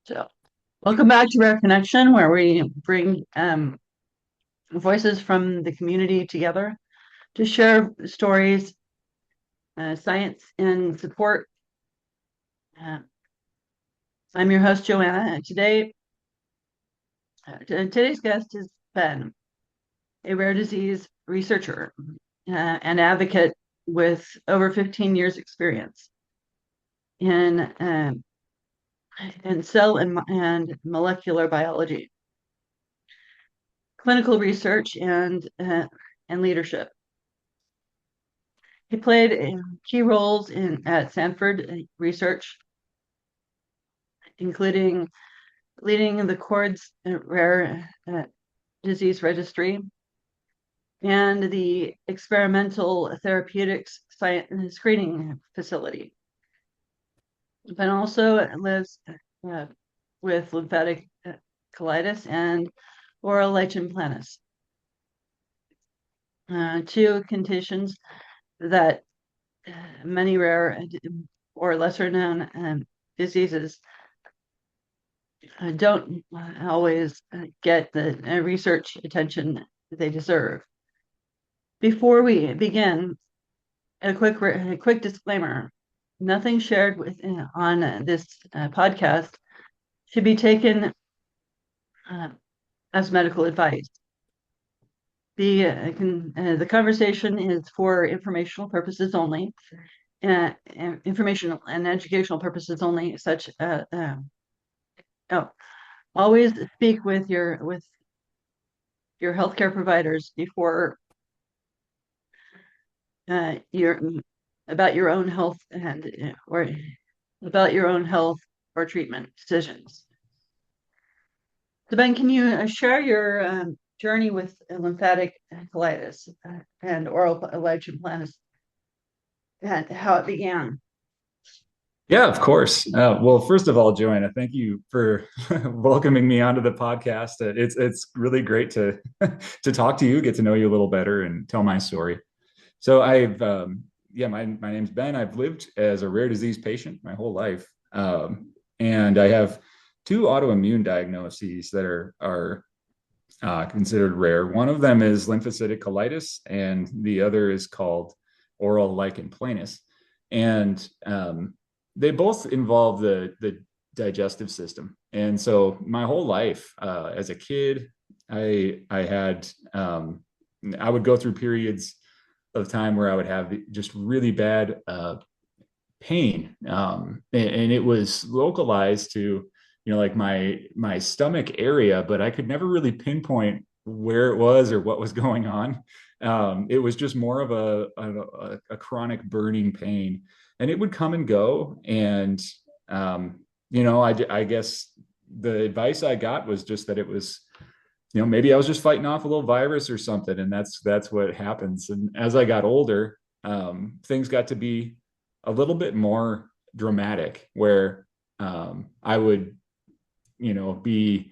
So, welcome back to Rare Connection, where we bring voices from the community together to share stories, science, and support. Uh, I'm your host, Joanna, and today's guest is Ben, a rare disease researcher and advocate with over 15 years experience in cell and molecular biology, clinical research, and leadership. He played key roles at Sanford Research, including leading the Chord's Rare Disease Registry and the Experimental Therapeutics Screening Facility. Ben also lives with lymphatic colitis and oral lichen planus, two conditions that many rare or lesser known diseases don't always get the research attention they deserve. Before we begin, a quick disclaimer. Nothing shared on this podcast should be taken as medical advice. The conversation is for informational purposes only, informational and educational purposes only, oh, always speak with your healthcare providers before your about your own health or about your own health or treatment decisions. So Ben, can you share your journey with lymphatic colitis and oral lichen planus and how it began? Yeah, of course. Well, first of all, Joanna, thank you for welcoming me onto the podcast. It's really great to to talk to you, get to know you a little better, and tell my story. So my name's Ben. I've lived as a rare disease patient my whole life, and I have two autoimmune diagnoses that are considered rare. One of them is lymphocytic colitis, and the other is called oral lichen planus. And they both involve the digestive system. And so my whole life, as a kid, I had I would go through periods of time where I would have just really bad pain, and it was localized to like my stomach area, but I could never really pinpoint where it was or what was going on. It was just more of a chronic burning pain, and it would come and go. And I guess the advice I got was just that it was, maybe I was just fighting off a little virus or something, and that's what happens. And as I got older, things got to be a little bit more dramatic, where I would, be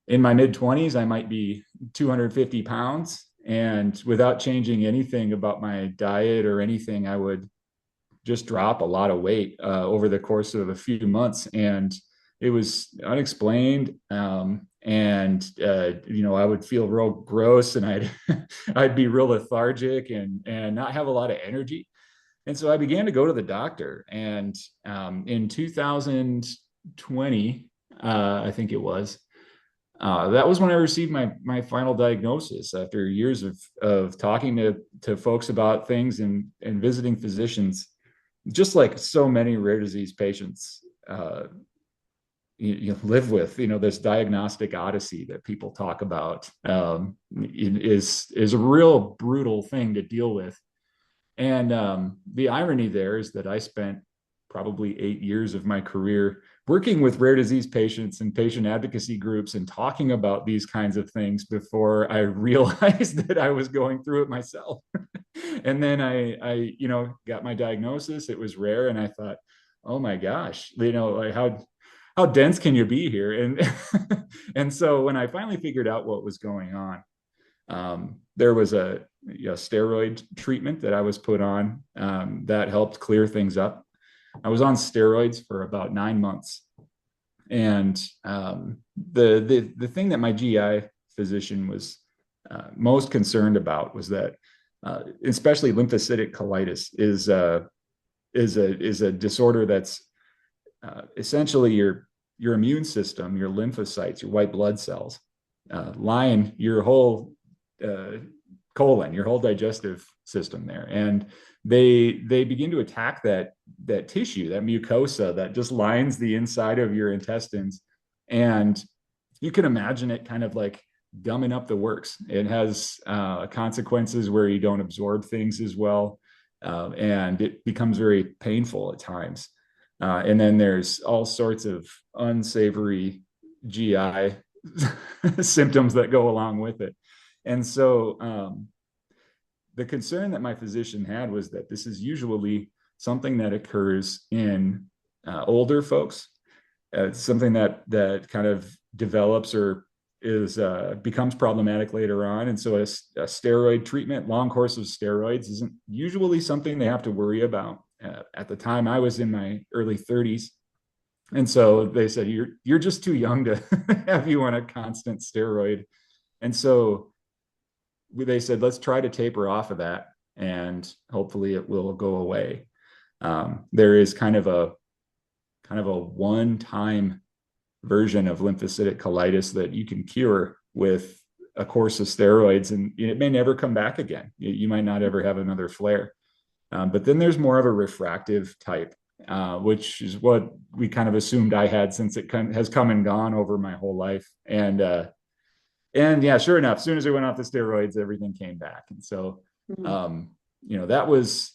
in my mid 20s, I might be 250 pounds. And without changing anything about my diet or anything, I would just drop a lot of weight over the course of a few months. And it was unexplained. I would feel real gross, and I'd be real lethargic and not have a lot of energy. And so I began to go to the doctor. And in 2020, I think it was, that was when I received my final diagnosis after years of talking to folks about things and visiting physicians. Just like so many rare disease patients you live with, this diagnostic odyssey that people talk about, is a real brutal thing to deal with. And the irony there is that I spent probably 8 years of my career working with rare disease patients and patient advocacy groups and talking about these kinds of things before I realized that I was going through it myself. And then I got my diagnosis. It was rare, and I thought, oh my gosh, like how dense can you be here? And and so when I finally figured out what was going on, there was a steroid treatment that I was put on, that helped clear things up. I was on steroids for about 9 months, And the thing that my GI physician was most concerned about was that, especially lymphocytic colitis, is a disorder that's essentially your immune system, your lymphocytes, your white blood cells, line your whole colon, your whole digestive system there, and they begin to attack that tissue, that mucosa that just lines the inside of your intestines, and you can imagine it kind of like gumming up the works. It has consequences where you don't absorb things as well, and it becomes very painful at times. And then there's all sorts of unsavory GI symptoms that go along with it. And so the concern that my physician had was that this is usually something that occurs in older folks. It's something that kind of develops or is becomes problematic later on. And so a steroid treatment, long course of steroids, isn't usually something they have to worry about. At the time, I was in my early 30s. And so they said, you're just too young to have you on a constant steroid. And so they said, let's try to taper off of that, and hopefully it will go away. There is kind of a one-time version of lymphocytic colitis that you can cure with a course of steroids, and it may never come back again. You might not ever have another flare. But then there's more of a refractive type, which is what we kind of assumed I had, since it has come and gone over my whole life. And yeah, sure enough, as soon as I went off the steroids, everything came back. And so, that was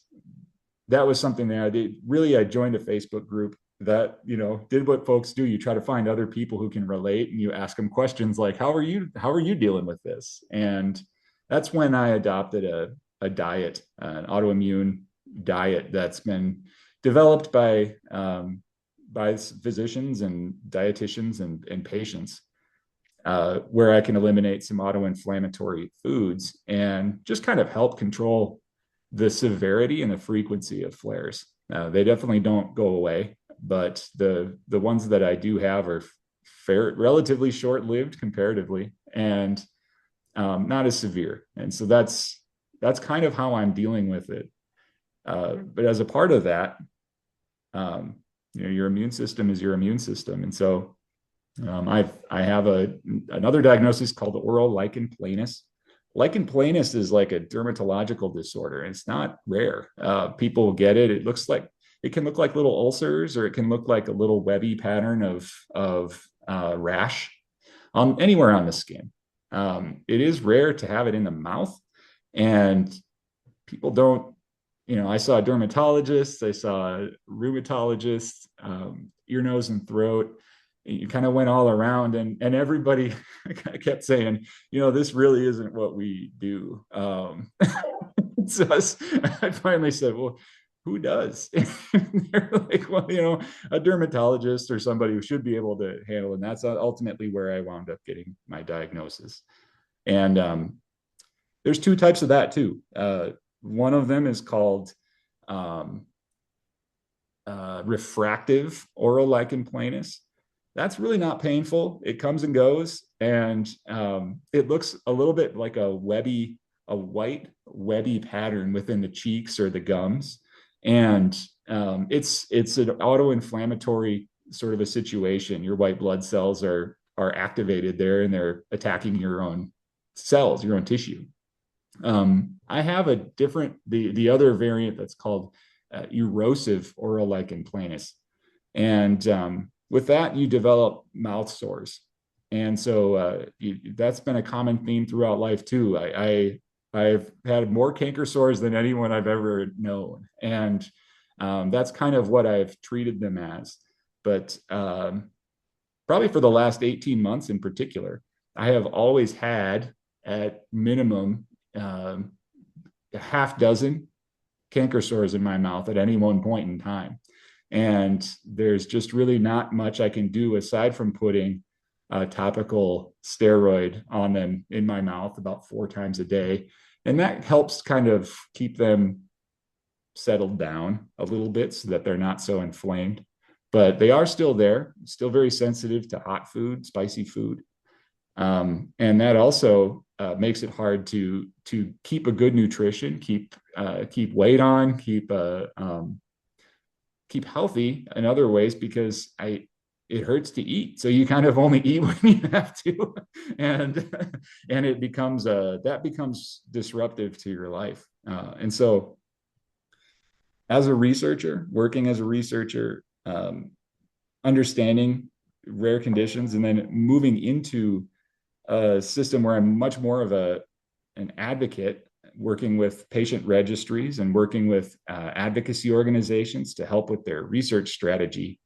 something that I did. Really, I joined a Facebook group that, did what folks do. You try to find other people who can relate, and you ask them questions like, how are you dealing with this? And that's when I adopted a diet, an autoimmune diet that's been developed by physicians and dietitians and patients, where I can eliminate some autoinflammatory foods and just kind of help control the severity and the frequency of flares. They definitely don't go away, but the ones that I do have are relatively short-lived comparatively, and not as severe. And so that's kind of how I'm dealing with it. But as a part of that, your immune system is your immune system. And so I have another diagnosis called oral lichen planus. Lichen planus is like a dermatological disorder, and it's not rare. People get it. It can look like little ulcers, or it can look like a little webby pattern of rash anywhere on the skin. It is rare to have it in the mouth, and people don't. I saw dermatologists, I saw rheumatologists, ear, nose, and throat. You kind of went all around, and everybody kept saying, this really isn't what we do. So I finally said, well, who does? They're like, well, a dermatologist or somebody who should be able to handle it. And that's ultimately where I wound up getting my diagnosis. And there's two types of that too. One of them is called refractive oral lichen planus. That's really not painful. It comes and goes, and it looks a little bit like a white webby pattern within the cheeks or the gums. And it's an autoinflammatory sort of a situation. Your white blood cells are activated there, and they're attacking your own cells, your own tissue. I have the other variant that's called erosive oral lichen planus. And with that, you develop mouth sores. And so that's been a common theme throughout life too. I've had more canker sores than anyone I've ever known. And that's kind of what I've treated them as. But probably for the last 18 months in particular, I have always had at minimum a half dozen canker sores in my mouth at any one point in time. And there's just really not much I can do aside from putting a topical steroid on them in my mouth about 4 times a day. And that helps kind of keep them settled down a little bit so that they're not so inflamed. but they are still there, still very sensitive to hot food, spicy food. And that also makes it hard to keep a good nutrition, keep weight on, keep healthy in other ways because it hurts to eat. So you kind of only eat when you have to, and it becomes that becomes disruptive to your life. And so, as a researcher, working as a researcher, understanding rare conditions, and then moving into a system where I'm much more of an advocate, working with patient registries and working with advocacy organizations to help with their research strategy.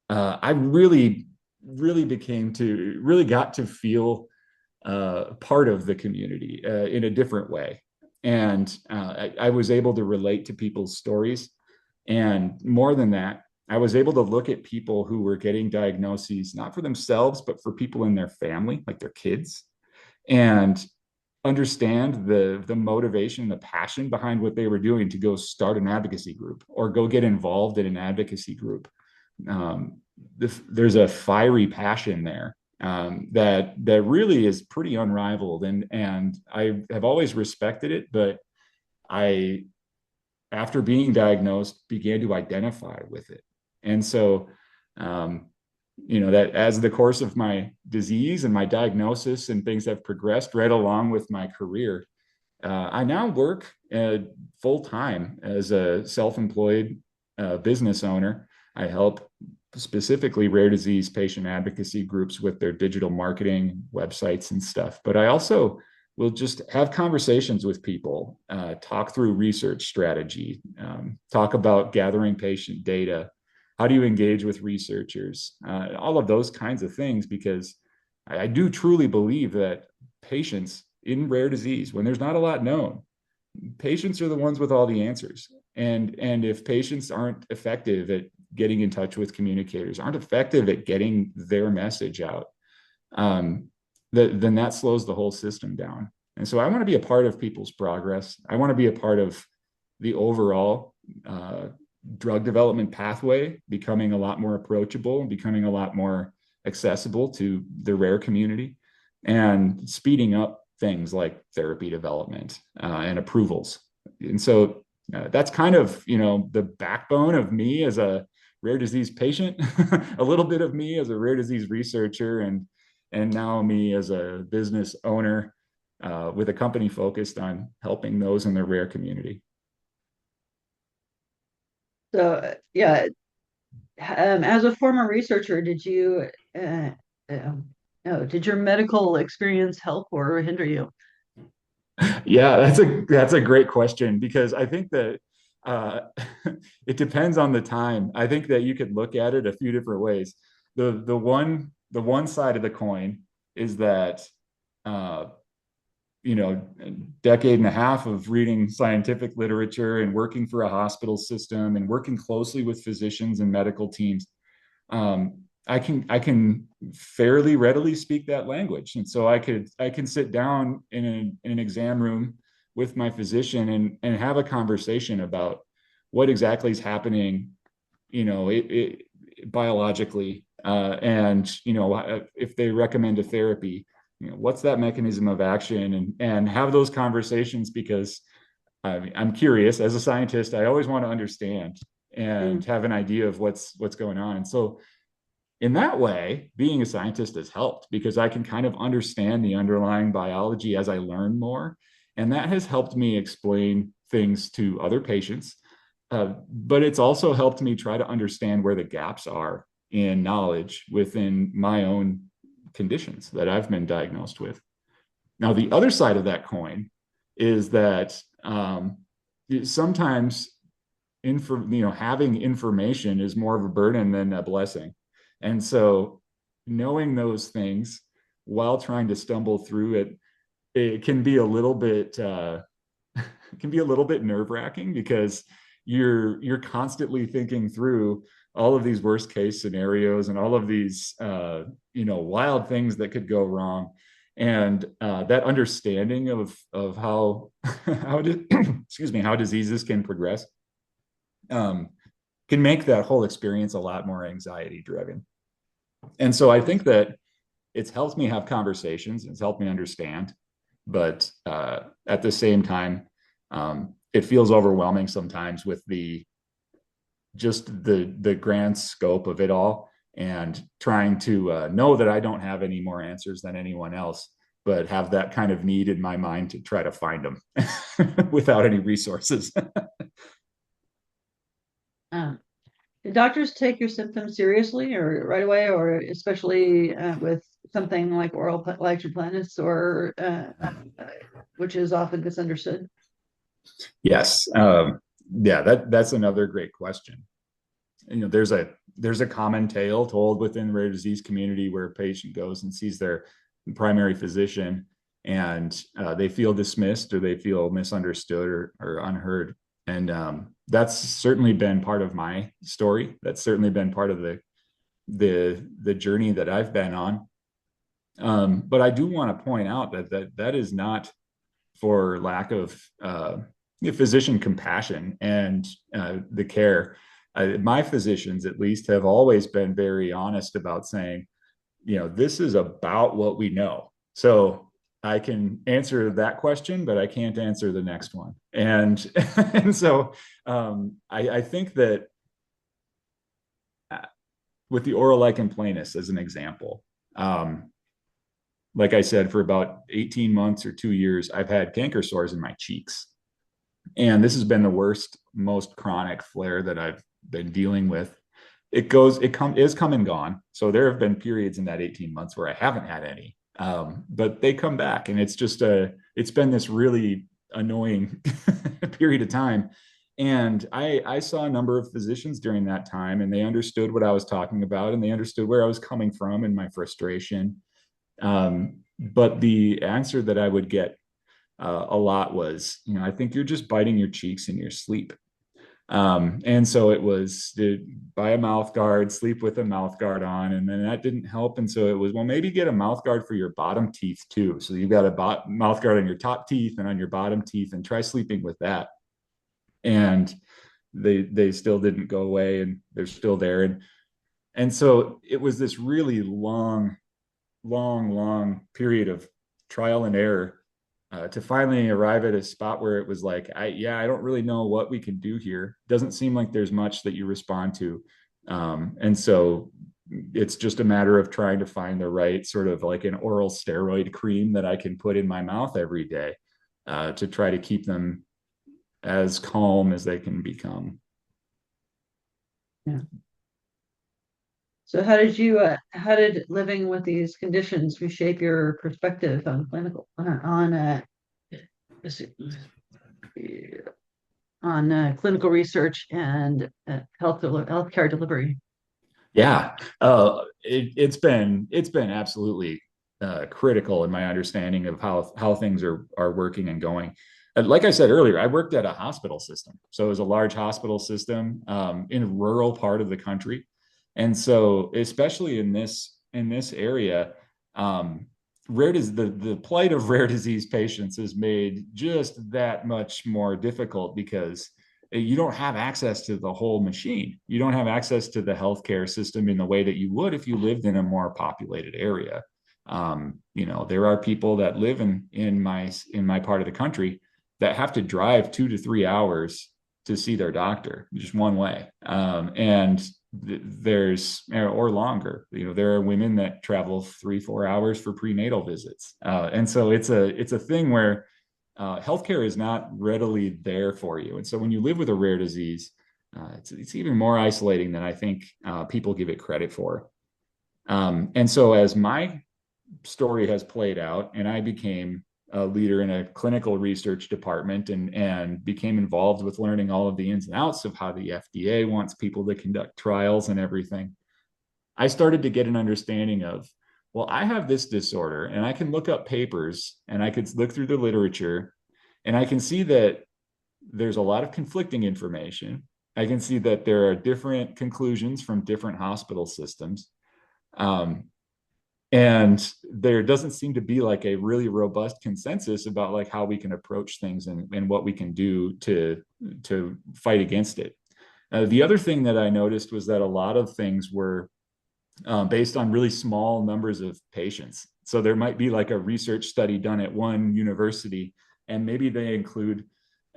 I really got to feel part of the community in a different way. And I was able to relate to people's stories. And more than that, I was able to look at people who were getting diagnoses, not for themselves, but for people in their family, like their kids, and understand the motivation, the passion behind what they were doing to go start an advocacy group or go get involved in an advocacy group. Um, there's a fiery passion there that really is pretty unrivaled, and I have always respected it, but I, after being diagnosed, began to identify with it. And so, um, that as the course of my disease and my diagnosis and things have progressed right along with my career, I now work full time as a self-employed business owner. I help specifically rare disease patient advocacy groups with their digital marketing websites and stuff. But I also will just have conversations with people, talk through research strategy, talk about gathering patient data. How do you engage with researchers? All of those kinds of things, because I do truly believe that patients in rare disease, when there's not a lot known, patients are the ones with all the answers. And if patients aren't effective at getting in touch with communicators, aren't effective at getting their message out, then that slows the whole system down. And so I want to be a part of people's progress. I want to be a part of the overall drug development pathway becoming a lot more approachable, becoming a lot more accessible to the rare community, and speeding up things like therapy development and approvals. And so that's kind of, the backbone of me as a rare disease patient, a little bit of me as a rare disease researcher, and now me as a business owner with a company focused on helping those in the rare community. So, yeah, as a former researcher, no, did your medical experience help or hinder you? Yeah, that's a great question, because I think that uh, it depends on the time. I think that you could look at it a few different ways. The one side of the coin is that uh, a decade and a half of reading scientific literature and working for a hospital system and working closely with physicians and medical teams. I can fairly readily speak that language, and so I can sit down in an exam room with my physician and have a conversation about what exactly is happening, biologically, and if they recommend a therapy, what's that mechanism of action, and have those conversations, because I'm curious as a scientist. I always want to understand and Mm. have an idea of what's going on. And so in that way, being a scientist has helped, because I can kind of understand the underlying biology as I learn more. And that has helped me explain things to other patients. But it's also helped me try to understand where the gaps are in knowledge within my own conditions that I've been diagnosed with. Now, the other side of that coin is that sometimes having information is more of a burden than a blessing. And so knowing those things while trying to stumble through it can be a little bit nerve-wracking, because you're constantly thinking through all of these worst case scenarios and all of these wild things that could go wrong. And that understanding of how excuse me, how diseases can progress, um, can make that whole experience a lot more anxiety driven. And so I think that it's helped me have conversations, it's helped me understand, but at the same time, it feels overwhelming sometimes with the grand scope of it all, and trying to know that I don't have any more answers than anyone else, but have that kind of need in my mind to try to find them without any resources. Uh, do doctors take your symptoms seriously or right away, or especially with something like oral lichen planus, or which is often misunderstood? Yes. Yeah, that's another great question. There's a common tale told within the rare disease community where a patient goes and sees their primary physician, and they feel dismissed or they feel misunderstood or unheard. And that's certainly been part of my story. That's certainly been part of the journey that I've been on. But I do want to point out that is not for lack of physician compassion and the care. My physicians, at least, have always been very honest about saying, this is about what we know. So I can answer that question, but I can't answer the next one. And and so I think that with the oral lichen planus as an example, like I said, for about 18 months or 2 years, I've had canker sores in my cheeks. And this has been the worst, most chronic flare that I've been dealing with. Is come and gone. So there have been periods in that 18 months where I haven't had any. But they come back, and it's been this really annoying period of time. And I saw a number of physicians during that time, and they understood what I was talking about, and they understood where I was coming from and my frustration. But the answer that I would get a lot was, I think you're just biting your cheeks in your sleep. And so it was buy a mouth guard, sleep with a mouth guard on, and then that didn't help. And so it was, well, maybe get a mouth guard for your bottom teeth too. So you've got a mouth guard on your top teeth and on your bottom teeth, and try sleeping with that. And they still didn't go away, and they're still there. And so it was this really long period of trial and error to finally arrive at a spot where it was like, I don't really know what we can do here. Doesn't seem like there's much that you respond to. And so it's just a matter of trying to find the right sort of like an oral steroid cream that I can put in my mouth every day to try to keep them as calm as they can become. Yeah. So how did living with these conditions reshape your perspective on clinical research and healthcare delivery? Yeah, it's been absolutely critical in my understanding of how things are working and going. Like I said earlier, I worked at a hospital system, so it was a large hospital system in a rural part of the country, and so especially in this area, the plight of rare disease patients is made just that much more difficult because you don't have access to the whole machine. You don't have access to the healthcare system in the way that you would if you lived in a more populated area. There are people that live in my part of the country that have to drive 2 to 3 hours to see their doctor just one way. And there's or longer. There are women that travel 3-4 hours for prenatal visits, and so it's a thing where healthcare is not readily there for you. And so when you live with a rare disease, it's even more isolating than I think people give it credit for. And so as my story has played out, and I became a leader in a clinical research department and became involved with learning all of the ins and outs of how the FDA wants people to conduct trials and everything, I started to get an understanding of, well, I have this disorder, and I can look up papers and I could look through the literature, and I can see that there's a lot of conflicting information. I can see that there are different conclusions from different hospital systems. And there doesn't seem to be like a really robust consensus about like how we can approach things and what we can do to fight against it. The other thing that I noticed was that a lot of things were based on really small numbers of patients. So there might be like a research study done at one university, and maybe they include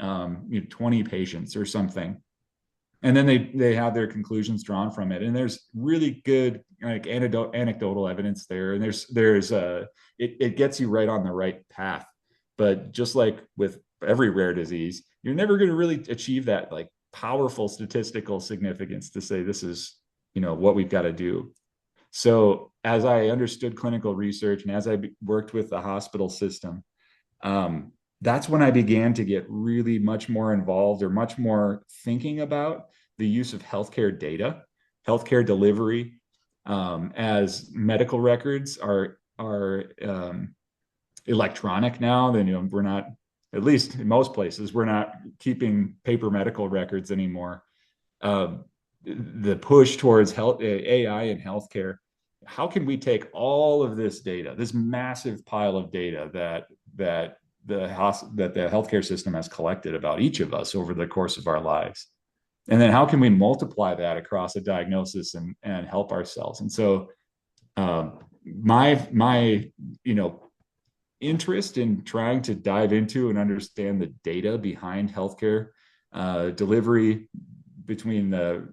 20 patients or something. And then they have their conclusions drawn from it. And there's really good like anecdotal evidence there. And it gets you right on the right path. But just like with every rare disease, you're never going to really achieve that like powerful statistical significance to say this is what we've got to do. So as I understood clinical research and as I worked with the hospital system, that's when I began to get really much more involved or much more thinking about the use of healthcare data, healthcare delivery, as medical records are electronic now. Then we're not, at least in most places, we're not keeping paper medical records anymore. The push towards AI in healthcare. How can we take all of this data, this massive pile of data that the healthcare system has collected about each of us over the course of our lives, and then how can we multiply that across a diagnosis and help ourselves? And so, my interest in trying to dive into and understand the data behind healthcare delivery, between the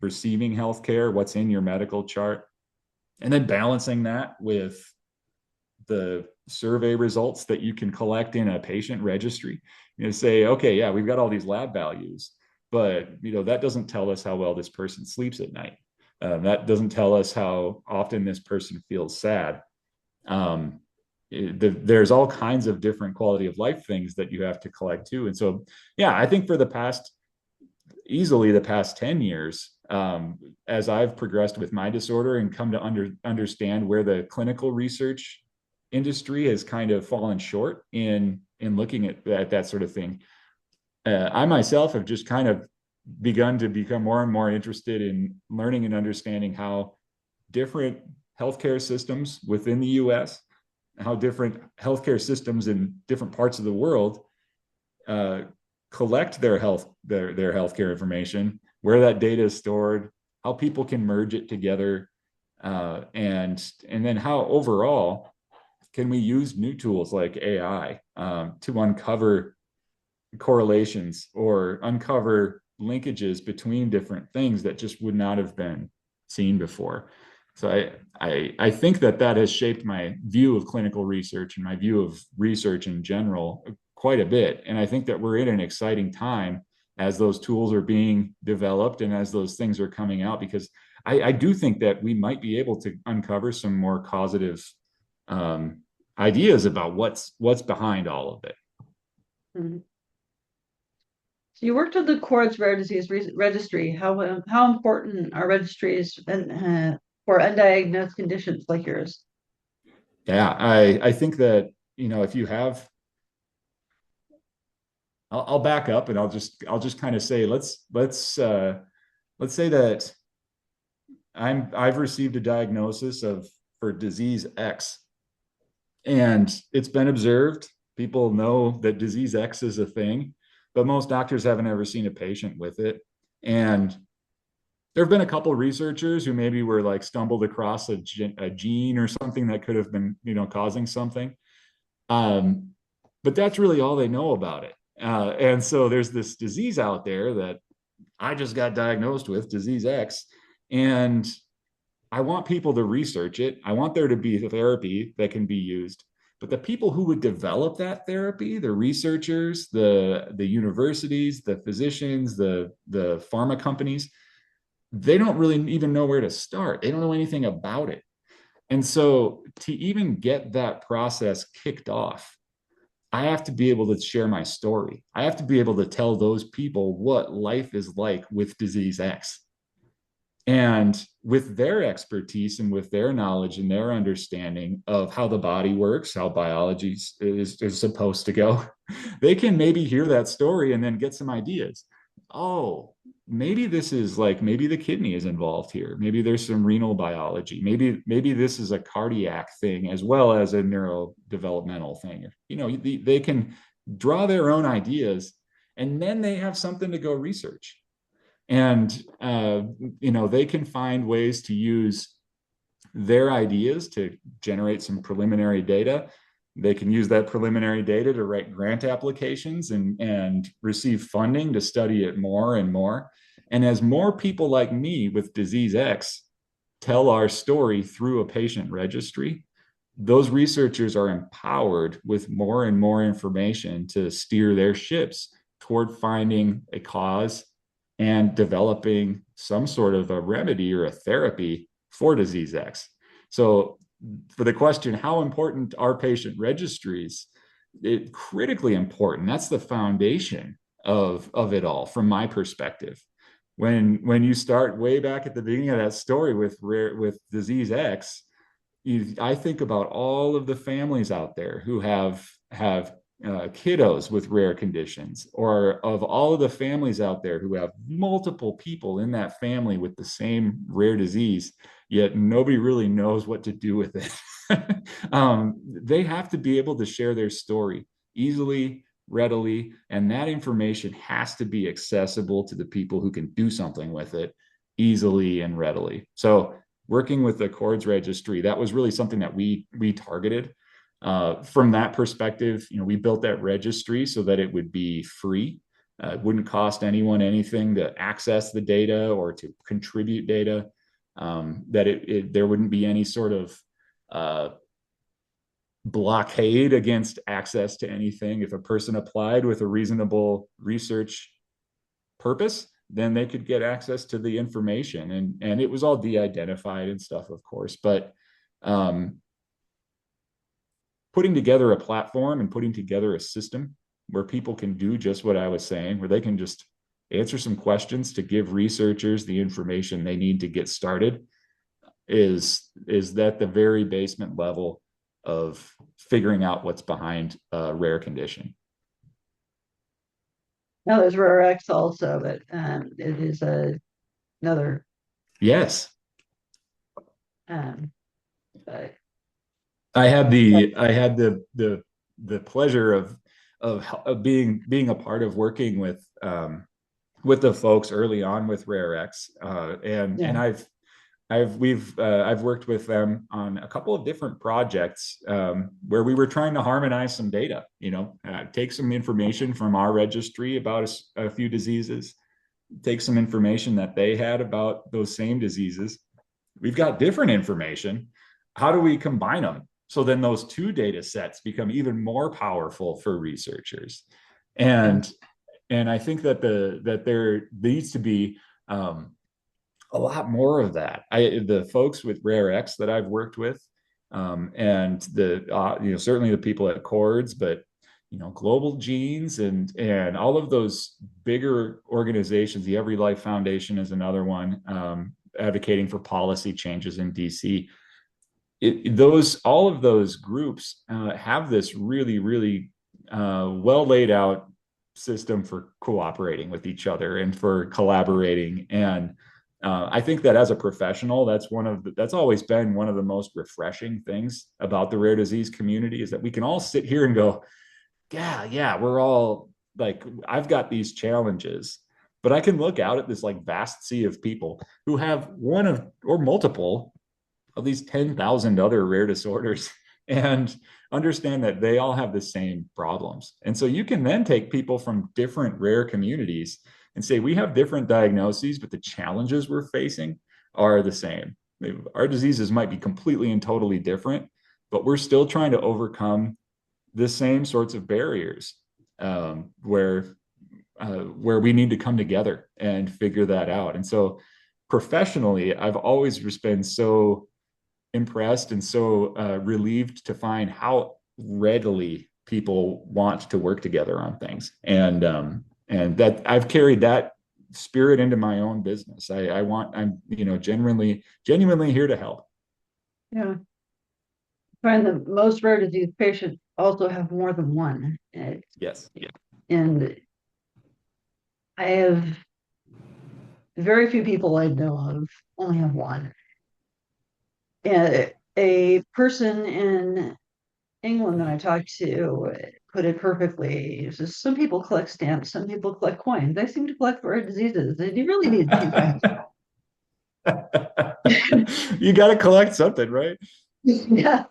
receiving healthcare, what's in your medical chart, and then balancing that with the survey results that you can collect in a patient registry. Say, okay, yeah, we've got all these lab values, but that doesn't tell us how well this person sleeps at night. That doesn't tell us how often this person feels sad. There's all kinds of different quality of life things that you have to collect too. And so, yeah, I think for easily the past 10 years, as I've progressed with my disorder and come to understand where the clinical research industry has kind of fallen short in looking at that sort of thing, I myself have just kind of begun to become more and more interested in learning and understanding how different healthcare systems within the US, how different healthcare systems in different parts of the world collect their healthcare information, where that data is stored, how people can merge it together, and then how overall can we use new tools like AI to uncover correlations or uncover linkages between different things that just would not have been seen before. So I think that has shaped my view of clinical research and my view of research in general quite a bit. And I think that we're in an exciting time as those tools are being developed and as those things are coming out, because I do think that we might be able to uncover some more causative ideas about what's behind all of it. Mm-hmm. So you worked with the Court's Rare Disease Registry. How important are registries for undiagnosed conditions like yours? Yeah, I think that if you have, I'll back up and I'll just kind of say let's say that I've received a diagnosis for disease X, and it's been observed. People know that disease X is a thing, but most doctors haven't ever seen a patient with it. And there have been a couple of researchers who maybe were like stumbled across a gene or something that could have been, causing something. But that's really all they know about it. And so there's this disease out there that I just got diagnosed with, disease X, and I want people to research it. I want there to be a therapy that can be used. But the people who would develop that therapy, the researchers, the universities, the physicians, the pharma companies, they don't really even know where to start. They don't know anything about it. And so to even get that process kicked off, I have to be able to share my story. I have to be able to tell those people what life is like with disease X. And with their expertise and with their knowledge and their understanding of how the body works, how biology is supposed to go, they can maybe hear that story and then get some ideas. Oh, maybe this is like, maybe the kidney is involved here. Maybe there's some renal biology. Maybe this is a cardiac thing as well as a neurodevelopmental thing. They can draw their own ideas, and then they have something to go research. And they can find ways to use their ideas to generate some preliminary data. They can use that preliminary data to write grant applications and receive funding to study it more and more. And as more people like me with disease X tell our story through a patient registry, those researchers are empowered with more and more information to steer their ships toward finding a cause and developing some sort of a remedy or a therapy for disease X. So, for the question, how important are patient registries? It critically important. That's the foundation of it all, from my perspective. When you start way back at the beginning of that story with disease X, I think about all of the families out there who have kiddos with rare conditions, or of all of the families out there who have multiple people in that family with the same rare disease, yet nobody really knows what to do with it. They have to be able to share their story easily, readily, and that information has to be accessible to the people who can do something with it easily and readily. So working with the Chords registry, that was really something that we targeted. From that perspective, we built that registry so that it would be free. It wouldn't cost anyone anything to access the data or to contribute data. That there wouldn't be any sort of blockade against access to anything. If a person applied with a reasonable research purpose, then they could get access to the information. And it was all de-identified and stuff, of course. But putting together a platform and putting together a system where people can do just what I was saying, where they can just answer some questions to give researchers the information they need to get started, is that the very basement level of figuring out what's behind a rare condition. Now there's Rare X also, but it is another. Yes. Um, but, I had the pleasure of being a part of working with the folks early on with Rare X, and yeah, I've worked with them on a couple of different projects where we were trying to harmonize some data. Take some information from our registry about a few diseases, take some information that they had about those same diseases. We've got different information. How do we combine them? So then those two data sets become even more powerful for researchers. yeah. And I think that there needs to be a lot more of that. The folks with Rare X that I've worked with, and certainly the people at Chords, but Global Genes and all of those bigger organizations. The Every Life Foundation is another one, advocating for policy changes in DC. All of those groups have this really, really well laid out system for cooperating with each other and for collaborating. And I think that as a professional, that's always been one of the most refreshing things about the rare disease community, is that we can all sit here and go, yeah, we're all like, I've got these challenges, but I can look out at this like vast sea of people who have one of or multiple of these 10,000 other rare disorders and understand that they all have the same problems. And so you can then take people from different rare communities and say, we have different diagnoses, but the challenges we're facing are the same. Our diseases might be completely and totally different, but we're still trying to overcome the same sorts of barriers, where we need to come together and figure that out. And so professionally, I've always just been so impressed and so relieved to find how readily people want to work together on things, and that I've carried that spirit into my own business. I'm genuinely here to help. Yeah. I find that most rare disease patients also have more than one. Yes. Yeah. And I have very few people I know of only have one. A person in England that I talked to put it perfectly. He says, some people collect stamps, some people collect coins. I seem to collect rare diseases. And you really need two kinds. You got to collect something, right? Yeah,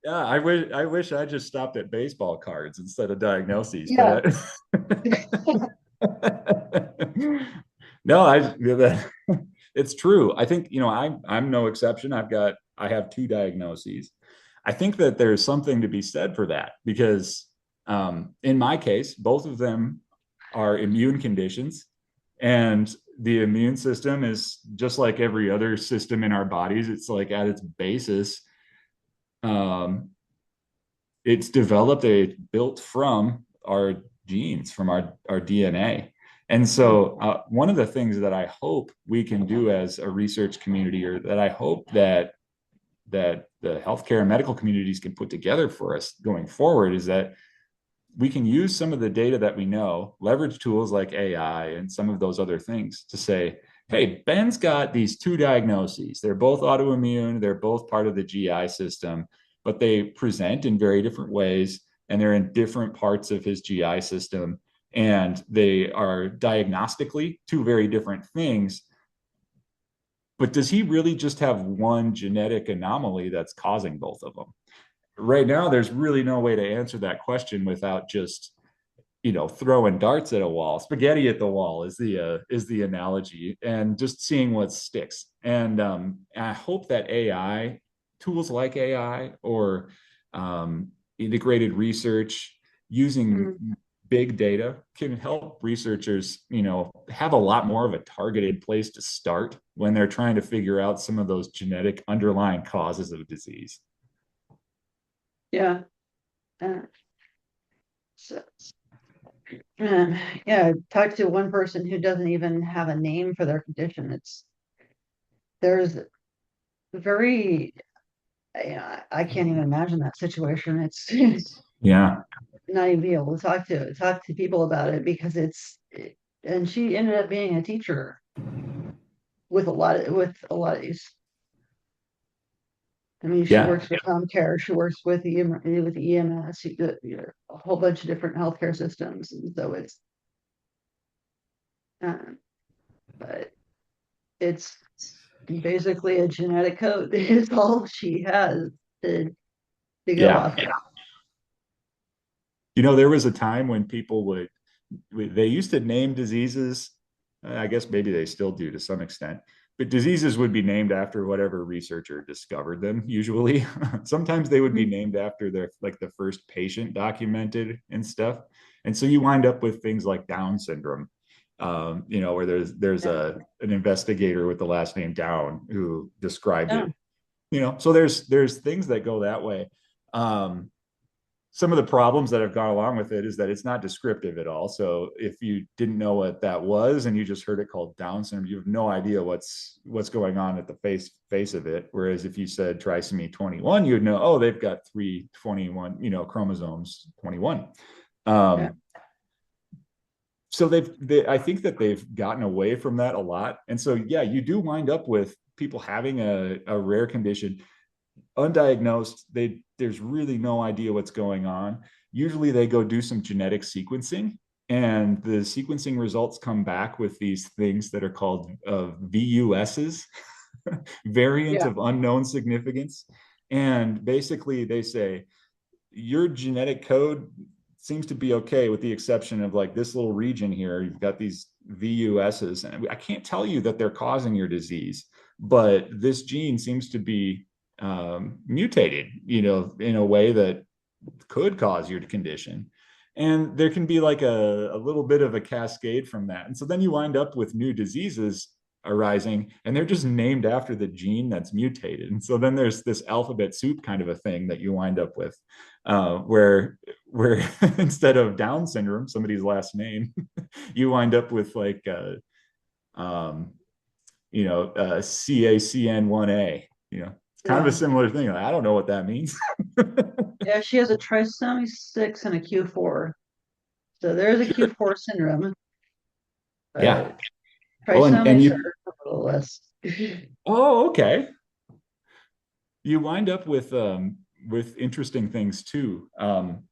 Yeah, I wish I just stopped at baseball cards instead of diagnoses, yeah, but no, it's true. I think, I'm no exception. I have two diagnoses. I think that there's something to be said for that because in my case, both of them are immune conditions, and the immune system is just like every other system in our bodies. It's like at its basis, um, it's developed built from our genes, from our DNA. And so, one of the things that I hope we can do as a research community, or that I hope that the healthcare and medical communities can put together for us going forward, is that we can use some of the data that we know, leverage tools like AI and some of those other things to say, hey, Ben's got these two diagnoses. They're both autoimmune, they're both part of the GI system, but they present in very different ways, and they're in different parts of his GI system. And they are diagnostically two very different things. But does he really just have one genetic anomaly that's causing both of them? Right now, there's really no way to answer that question without just throwing darts at a wall. Spaghetti at the wall is the analogy, and just seeing what sticks. And I hope that AI tools like AI, or integrated research using mm, big data, can help researchers have a lot more of a targeted place to start when they're trying to figure out some of those genetic underlying causes of disease. yeah. Uh, so, yeah, I talked to one person who doesn't even have a name for their condition. There's very, I can't even imagine that situation. It's Yeah. not even be able to talk to people about it because and she ended up being a teacher with a lot of these. I mean, she Yeah. works with home care, she works with with EMS, a whole bunch of different healthcare systems, and so um, but it's basically a genetic code is all she has to to go Yeah. off of. There was a time when people they used to name diseases. I guess maybe they still do to some extent, but diseases would be named after whatever researcher discovered them, usually. Sometimes they would be named after their, like, the first patient documented and stuff. And so you wind up with things like Down syndrome, where there's Yeah, an investigator with the last name Down who described yeah, it. So there's things that go that way. Um, some of the problems that have gone along with it is that it's not descriptive at all. So if you didn't know what that was and you just heard it called Down syndrome, you have no idea what's going on at the face of it. Whereas if you said trisomy 21, you'd know, oh, they've got 321, chromosomes 21. yeah, Um, so I think that they've gotten away from that a lot. And so, yeah, you do wind up with people having a rare condition undiagnosed. There's really no idea what's going on. Usually they go do some genetic sequencing, and the sequencing results come back with these things that are called VUSs, variant yeah, of unknown significance. And basically they say your genetic code seems to be okay, with the exception of, like, this little region here. You've got these VUSs, and I can't tell you that they're causing your disease, but this gene seems to be mutated, in a way that could cause your condition. And there can be like a little bit of a cascade from that. And so then you wind up with new diseases arising, and they're just named after the gene that's mutated. And so then there's this alphabet soup kind of a thing that you wind up with, where instead of Down syndrome, somebody's last name, you wind up with, like, um, CACN1A. It's kind of a yeah. similar thing. Like, I don't know what that means. Yeah, she has a trisomy 6 and a Q4. So there's a Sure. Q4 syndrome, Yeah. but Oh, and trisomies you. are a little less. Oh, okay. You wind up with with interesting things too.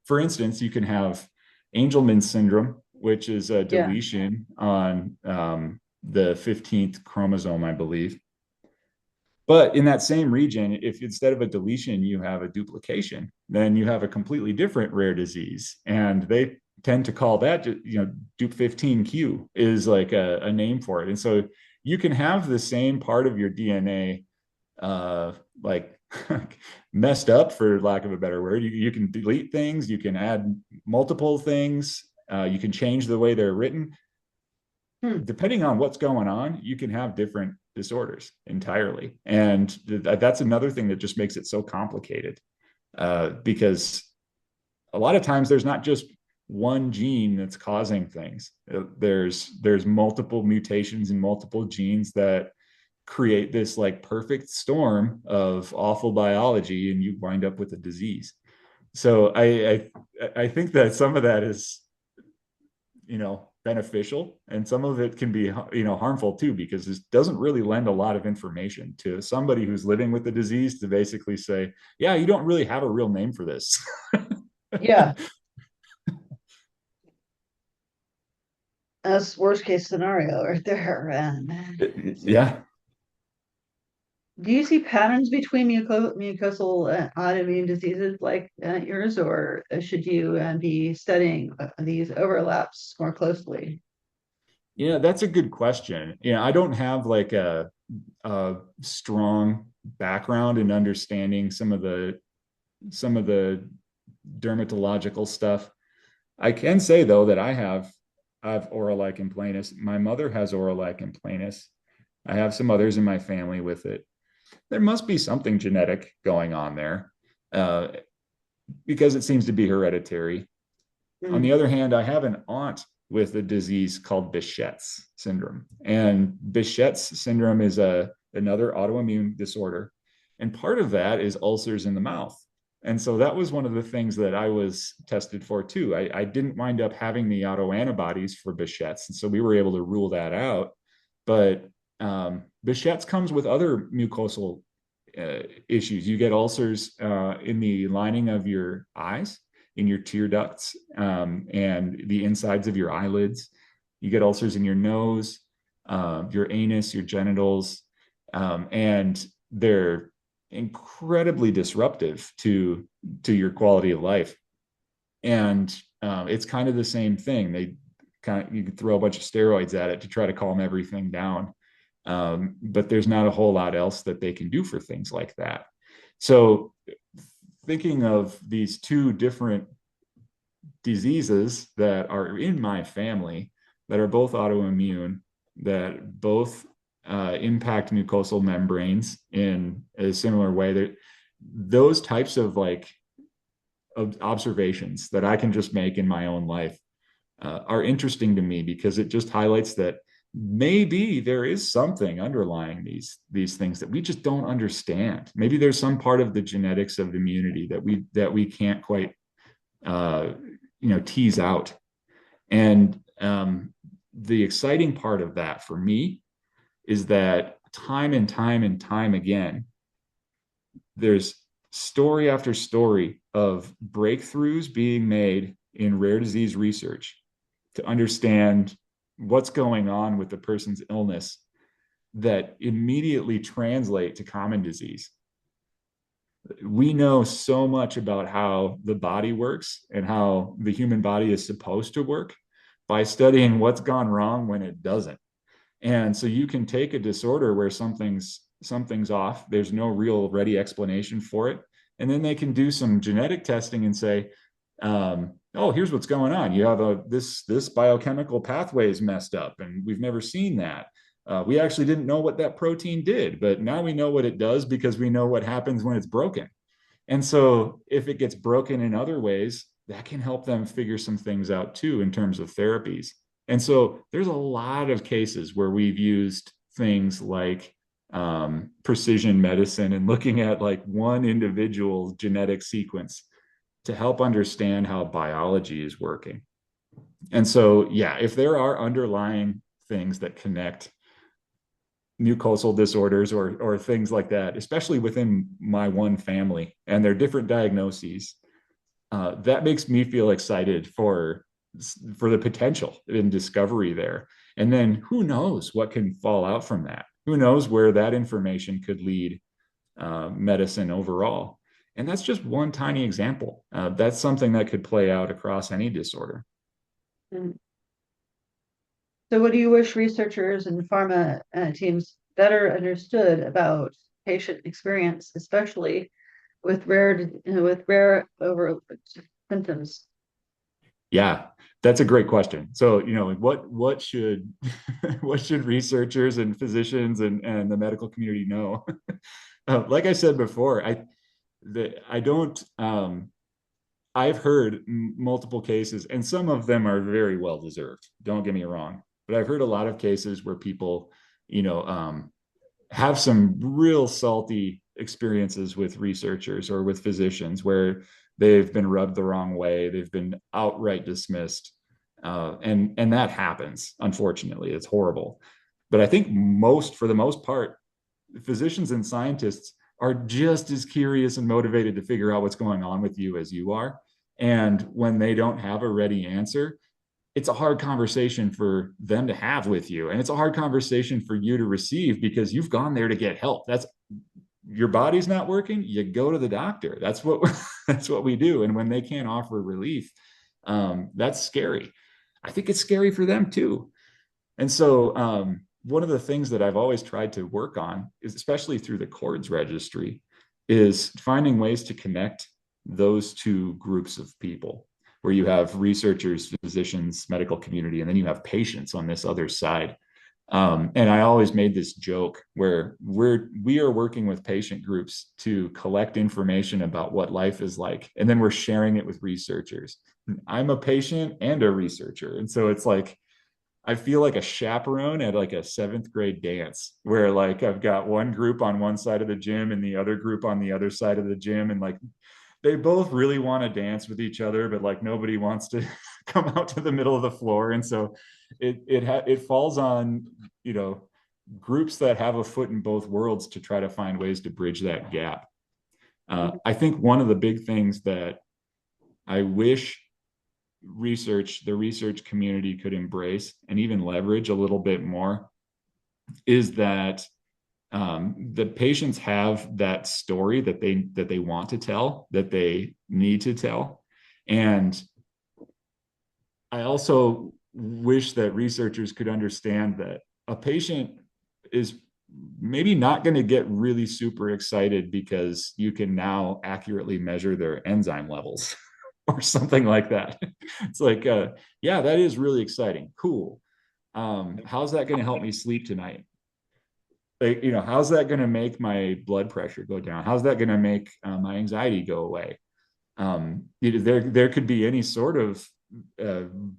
For instance, you can have Angelman syndrome, which is a Yeah. deletion on the 15th chromosome, I believe. But in that same region, if instead of a deletion, you have a duplication, then you have a completely different rare disease. And they tend to call that, Dup15q is like a name for it. And so you can have the same part of your DNA like messed up, for lack of a better word. You can delete things, you can add multiple things, you can change the way they're written. Hmm. Depending on what's going on, you can have different disorders entirely. And that's another thing that just makes it so complicated, because a lot of times there's not just one gene that's causing things. There's multiple mutations in multiple genes that create this like perfect storm of awful biology, and you wind up with a disease. So I think that some of that is, beneficial, and some of it can be, harmful too, because it doesn't really lend a lot of information to somebody who's living with the disease to basically say, yeah, you don't really have a real name for this. Yeah. That's worst case scenario right there. And Yeah. do you see patterns between mucosal autoimmune diseases like yours, or should you be studying these overlaps more closely? Yeah, that's a good question. I don't have like a strong background in understanding some of the dermatological stuff. I can say though that I have oral lichen planus. My mother has oral lichen planus. I have some others in my family with it. There must be something genetic going on there, uh, because it seems to be hereditary. On the Mm. other hand, I have an aunt with a disease called Behçet's syndrome. And Behçet's syndrome is another autoimmune disorder. And part of that is ulcers in the mouth. And so that was one of the things that I was tested for too. I didn't wind up having the autoantibodies for Behçet's. And so we were able to rule that out. But Behçet's comes with other mucosal issues. You get ulcers in the lining of your eyes, in your tear ducts, and the insides of your eyelids. You get ulcers in your nose, your anus, your genitals, and they're incredibly disruptive to your quality of life. And it's kind of the same thing. You could throw a bunch of steroids at it to try to calm everything down, but there's not a whole lot else that they can do for things like that. So thinking of these two different diseases that are in my family that are both autoimmune, that both impact mucosal membranes in a similar way, that those types of like of observations that I can just make in my own life are interesting to me, because it just highlights that maybe there is something underlying these things that we just don't understand. Maybe there's some part of the genetics of immunity that we can't quite tease out. And the exciting part of that for me is that time and time and time again, there's story after story of breakthroughs being made in rare disease research to understand what's going on with the person's illness that immediately translate to common disease. We know so much about how the body works and how the human body is supposed to work by studying what's gone wrong when it doesn't. And so you can take a disorder where something's off, there's no real ready explanation for it, and then they can do some genetic testing and say, oh, here's what's going on. You have this biochemical pathway is messed up, and we've never seen that. We actually didn't know what that protein did, but now we know what it does because we know what happens when it's broken. And so if it gets broken in other ways, that can help them figure some things out too in terms of therapies. And so there's a lot of cases where we've used things like precision medicine and looking at like one individual genetic sequence to help understand how biology is working. And so, yeah, if there are underlying things that connect mucosal disorders or things like that, especially within my one family and their different diagnoses. That makes me feel excited for the potential in discovery there. And then who knows what can fall out from that? Who knows where that information could lead medicine overall? And that's just one tiny example. That's something that could play out across any disorder. Mm. So, what do you wish researchers and pharma teams better understood about patient experience, especially with rare overlooked symptoms? Yeah, that's a great question. So, what should what should researchers and physicians and the medical community know? Like I said before, I don't I've heard multiple cases, and some of them are very well deserved. Don't get me wrong, but I've heard a lot of cases where people, you know, have some real salty experiences with researchers or with physicians where they've been rubbed the wrong way, they've been outright dismissed, and that happens. Unfortunately, it's horrible. But I think for the most part, physicians and scientists are just as curious and motivated to figure out what's going on with you as you are. And when they don't have a ready answer, it's a hard conversation for them to have with you. And it's a hard conversation for you to receive because you've gone there to get help. That's your body's not working, you go to the doctor. That's what that's what we do. And when they can't offer relief, that's scary. I think it's scary for them too. And so one of the things that I've always tried to work on is, especially through the CORDS registry, is finding ways to connect those two groups of people where you have researchers, physicians, medical community, and then you have patients on this other side. And I always made this joke where we are working with patient groups to collect information about what life is like, and then we're sharing it with researchers. I'm a patient and a researcher, and so it's like I feel like a chaperone at like a seventh grade dance where like I've got one group on one side of the gym and the other group on the other side of the gym. And like they both really want to dance with each other, but like nobody wants to come out to the middle of the floor. And so it falls on, groups that have a foot in both worlds to try to find ways to bridge that gap. I think one of the big things that I wish the research community could embrace and even leverage a little bit more is that the patients have that story that they want to tell, that they need to tell. And I also wish that researchers could understand that a patient is maybe not going to get really super excited because you can now accurately measure their enzyme levels or something like that. It's like, yeah, that is really exciting. Cool. How's that going to help me sleep tonight? Like, how's that going to make my blood pressure go down? How's that going to make my anxiety go away? There could be any sort of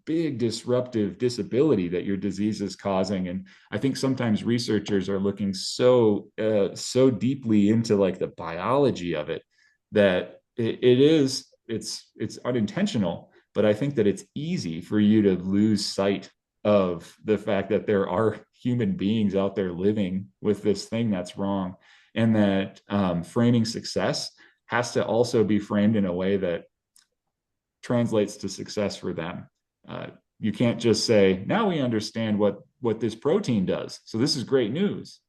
big disruptive disability that your disease is causing, and I think sometimes researchers are looking so deeply into like the biology of it that it's unintentional, but I think that it's easy for you to lose sight of the fact that there are human beings out there living with this thing that's wrong, and that framing success has to also be framed in a way that translates to success for them. You can't just say, now we understand what this protein does, so this is great news.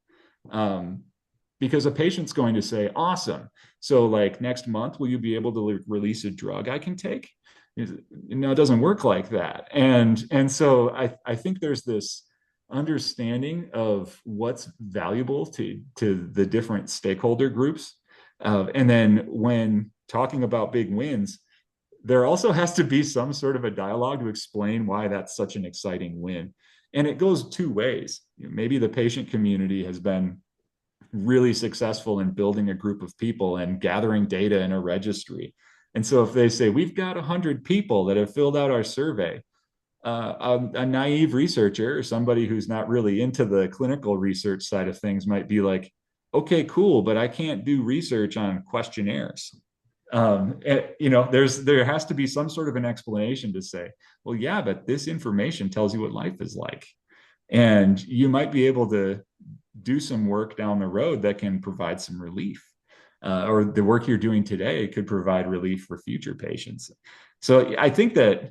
Because a patient's going to say, awesome. So like next month, will you be able to release a drug I can take? It doesn't work like that. And so I think there's this understanding of what's valuable to the different stakeholder groups. And then when talking about big wins, there also has to be some sort of a dialogue to explain why that's such an exciting win. And it goes two ways. Maybe the patient community has been really successful in building a group of people and gathering data in a registry. And so if they say, we've got 100 people that have filled out our survey, a naive researcher or somebody who's not really into the clinical research side of things might be like, okay, cool, but I can't do research on questionnaires. There has to be some sort of an explanation to say, well, yeah, but this information tells you what life is like. And you might be able to do some work down the road that can provide some relief. Or the work you're doing today could provide relief for future patients. So I think that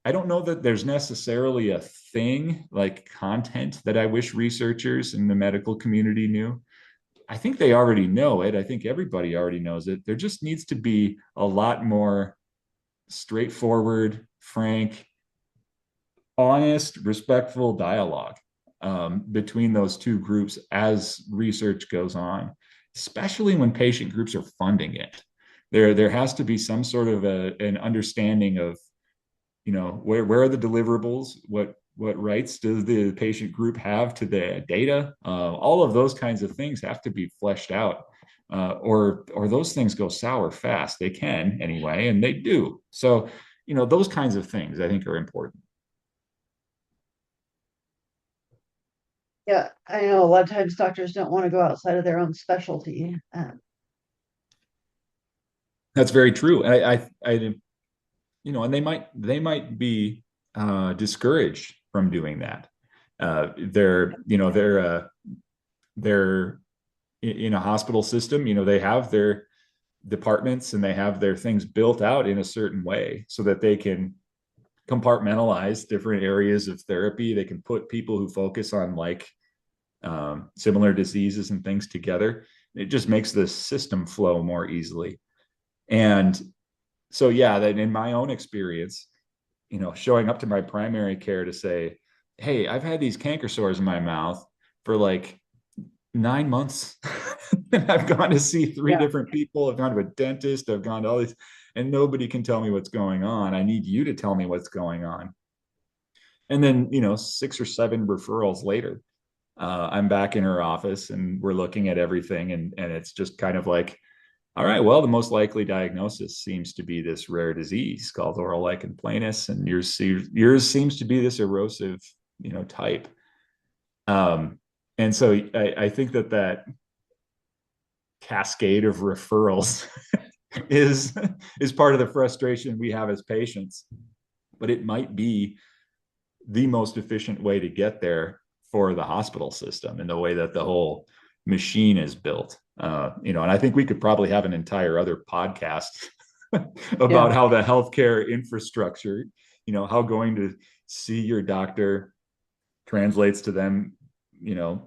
I don't know that there's necessarily a thing like content that I wish researchers in the medical community knew. I think they already know it. I think everybody already knows it. There just needs to be a lot more straightforward, frank, honest, respectful dialogue between those two groups as research goes on, especially when patient groups are funding it. There has to be some sort of an understanding of, where are the deliverables, what rights does the patient group have to the data, all of those kinds of things have to be fleshed out, or those things go sour fast. They can anyway, and they do. So those kinds of things I think are important. Yeah, I know a lot of times doctors don't want to go outside of their own specialty. That's very true. And they might be discouraged from doing that. They're in a hospital system. They have their departments and they have their things built out in a certain way so that they can compartmentalize different areas of therapy. They can put people who focus on similar diseases and things together. It just makes the system flow more easily. And so, yeah, that in my own experience, showing up to my primary care to say, hey, I've had these canker sores in my mouth for like 9 months. And I've gone to see three Yeah. different people. I've gone to a dentist. I've gone to all these, and nobody can tell me what's going on. I need you to tell me what's going on. And then, 6 or 7 referrals later, I'm back in her office and we're looking at everything. And it's just kind of like, all right, well, the most likely diagnosis seems to be this rare disease called oral lichen planus, and yours seems to be this erosive, type. And so I think that cascade of referrals is is part of the frustration we have as patients, but it might be the most efficient way to get there for the hospital system and the way that the whole machine is built. And I think we could probably have an entire other podcast about Yeah. how the healthcare infrastructure, how going to see your doctor translates to them,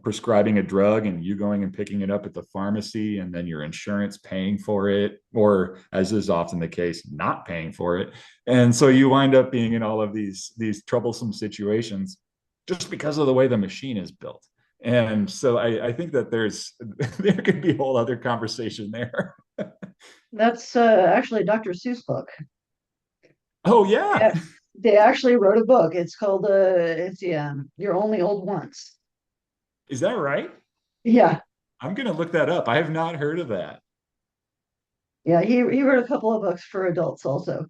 prescribing a drug and you going and picking it up at the pharmacy and then your insurance paying for it, or as is often the case, not paying for it. And so you wind up being in all of these troublesome situations just because of the way the machine is built. And so I think that there could be a whole other conversation there. That's actually a Dr. Seuss book. Oh yeah. Yeah, they actually wrote a book. It's called You're Only Old Once. Is that right? Yeah, I'm going to look that up. I have not heard of that. yeah. He wrote a couple of books for adults also.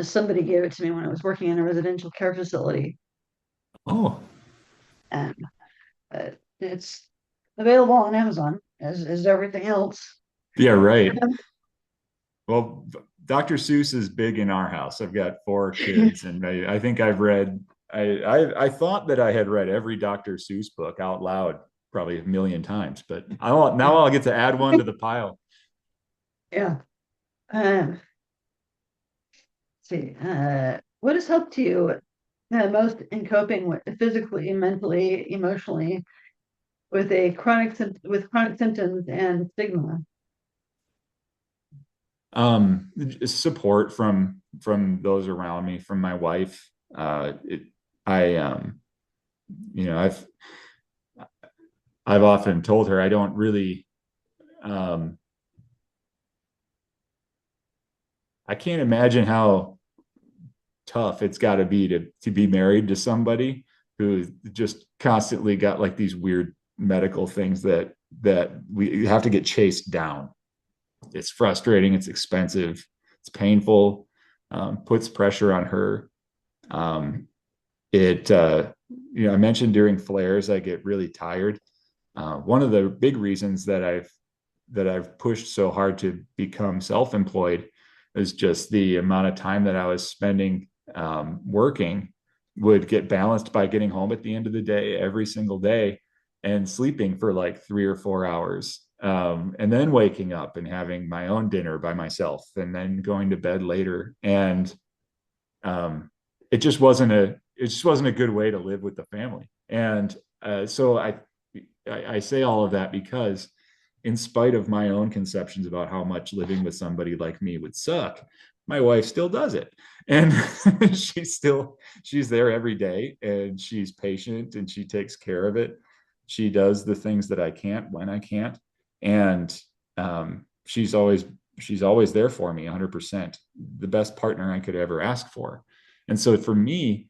Somebody gave it to me when I was working in a residential care facility, Oh, and it's available on Amazon as everything else. yeah, right. Well, Dr. Seuss is big in our house. I've got 4 kids, and I think I've read. I thought that I had read every Dr. Seuss book out loud probably a million times, but now I'll get to add one to the pile. Yeah. Let's see. What has helped you most in coping with physically, mentally, emotionally with with chronic symptoms and stigma? Support from those around me, from my wife. I I've often told her I don't really um, I can't imagine how tough it's got to be to be married to somebody who just constantly got like these weird medical things that we have to get chased down. It's frustrating, it's expensive, it's painful, puts pressure on her. Um, it I mentioned during flares I get really tired. One of the big reasons that I've pushed so hard to become self-employed was just the amount of time that I was spending working would get balanced by getting home at the end of the day every single day and sleeping for like 3 or 4 hours, and then waking up and having my own dinner by myself and then going to bed later. And um, it just wasn't a good way to live with the family. And so I say all of that because, in spite of my own conceptions about how much living with somebody like me would suck, my wife still does it. And she's there every day, and she's patient, and she takes care of it. She does the things that I can't when I can't. And she's always there for me 100%, the best partner I could ever ask for. And so for me,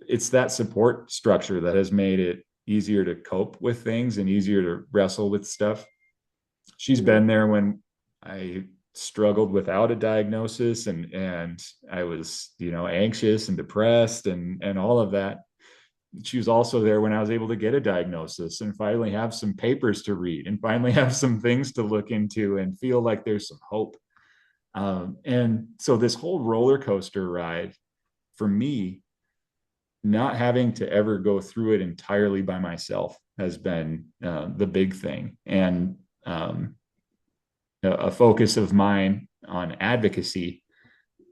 it's that support structure that has made it easier to cope with things and easier to wrestle with stuff. She's Mhm. been there when I struggled without a diagnosis, and I was, anxious and depressed and all of that. She was also there when I was able to get a diagnosis and finally have some papers to read and finally have some things to look into and feel like there's some hope. And so this whole roller coaster ride for me, not having to ever go through it entirely by myself has been the big thing. And a focus of mine on advocacy,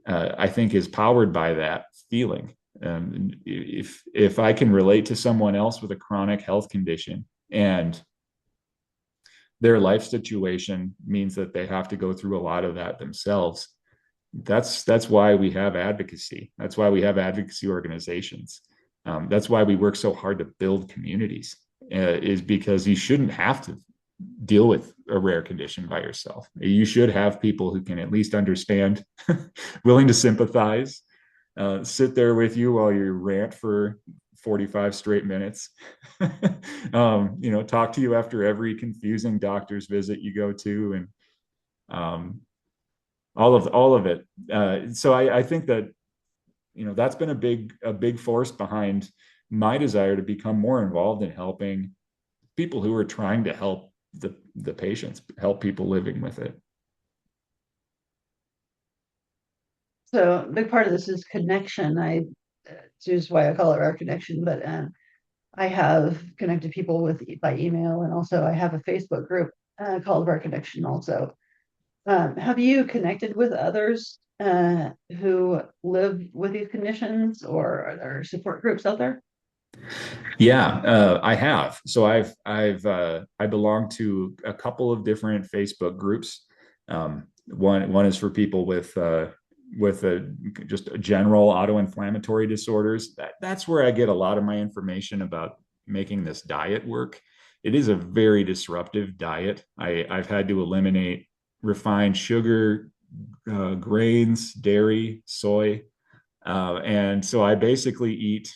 I think, is powered by that feeling. If I can relate to someone else with a chronic health condition, and their life situation means that they have to go through a lot of that themselves, that's why we have advocacy. That's why we have advocacy organizations. That's why we work so hard to build communities. Is because you shouldn't have to deal with a rare condition by yourself. You should have people who can at least understand, willing to sympathize, sit there with you while you rant for 45 straight minutes. Talk to you after every confusing doctor's visit you go to, and um, all of it. So I think that that's been a big force behind my desire to become more involved in helping people who are trying to help the patients, help people living with it. So a big part of this is connection. It's just why I call it our connection, but I have connected people with by email, and also I have a Facebook group called Our Connection also. Have you connected with others who live with these conditions, or are there support groups out there? Yeah, I have. So I belong to a couple of different Facebook groups. One is for people with just general autoinflammatory disorders. That's where I get a lot of my information about making this diet work. It is a very disruptive diet. I've had to eliminate refined sugar, grains, dairy, soy, and so I basically eat,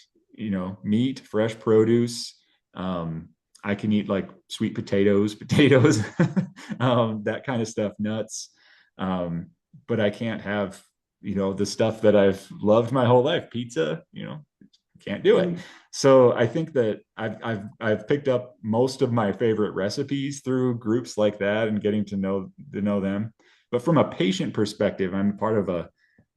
meat, fresh produce. I can eat like sweet potatoes, that kind of stuff, nuts. But I can't have, the stuff that I've loved my whole life, pizza, can't do it. Mm. So I think that I've picked up most of my favorite recipes through groups like that and getting to know them. But from a patient perspective, I'm part of a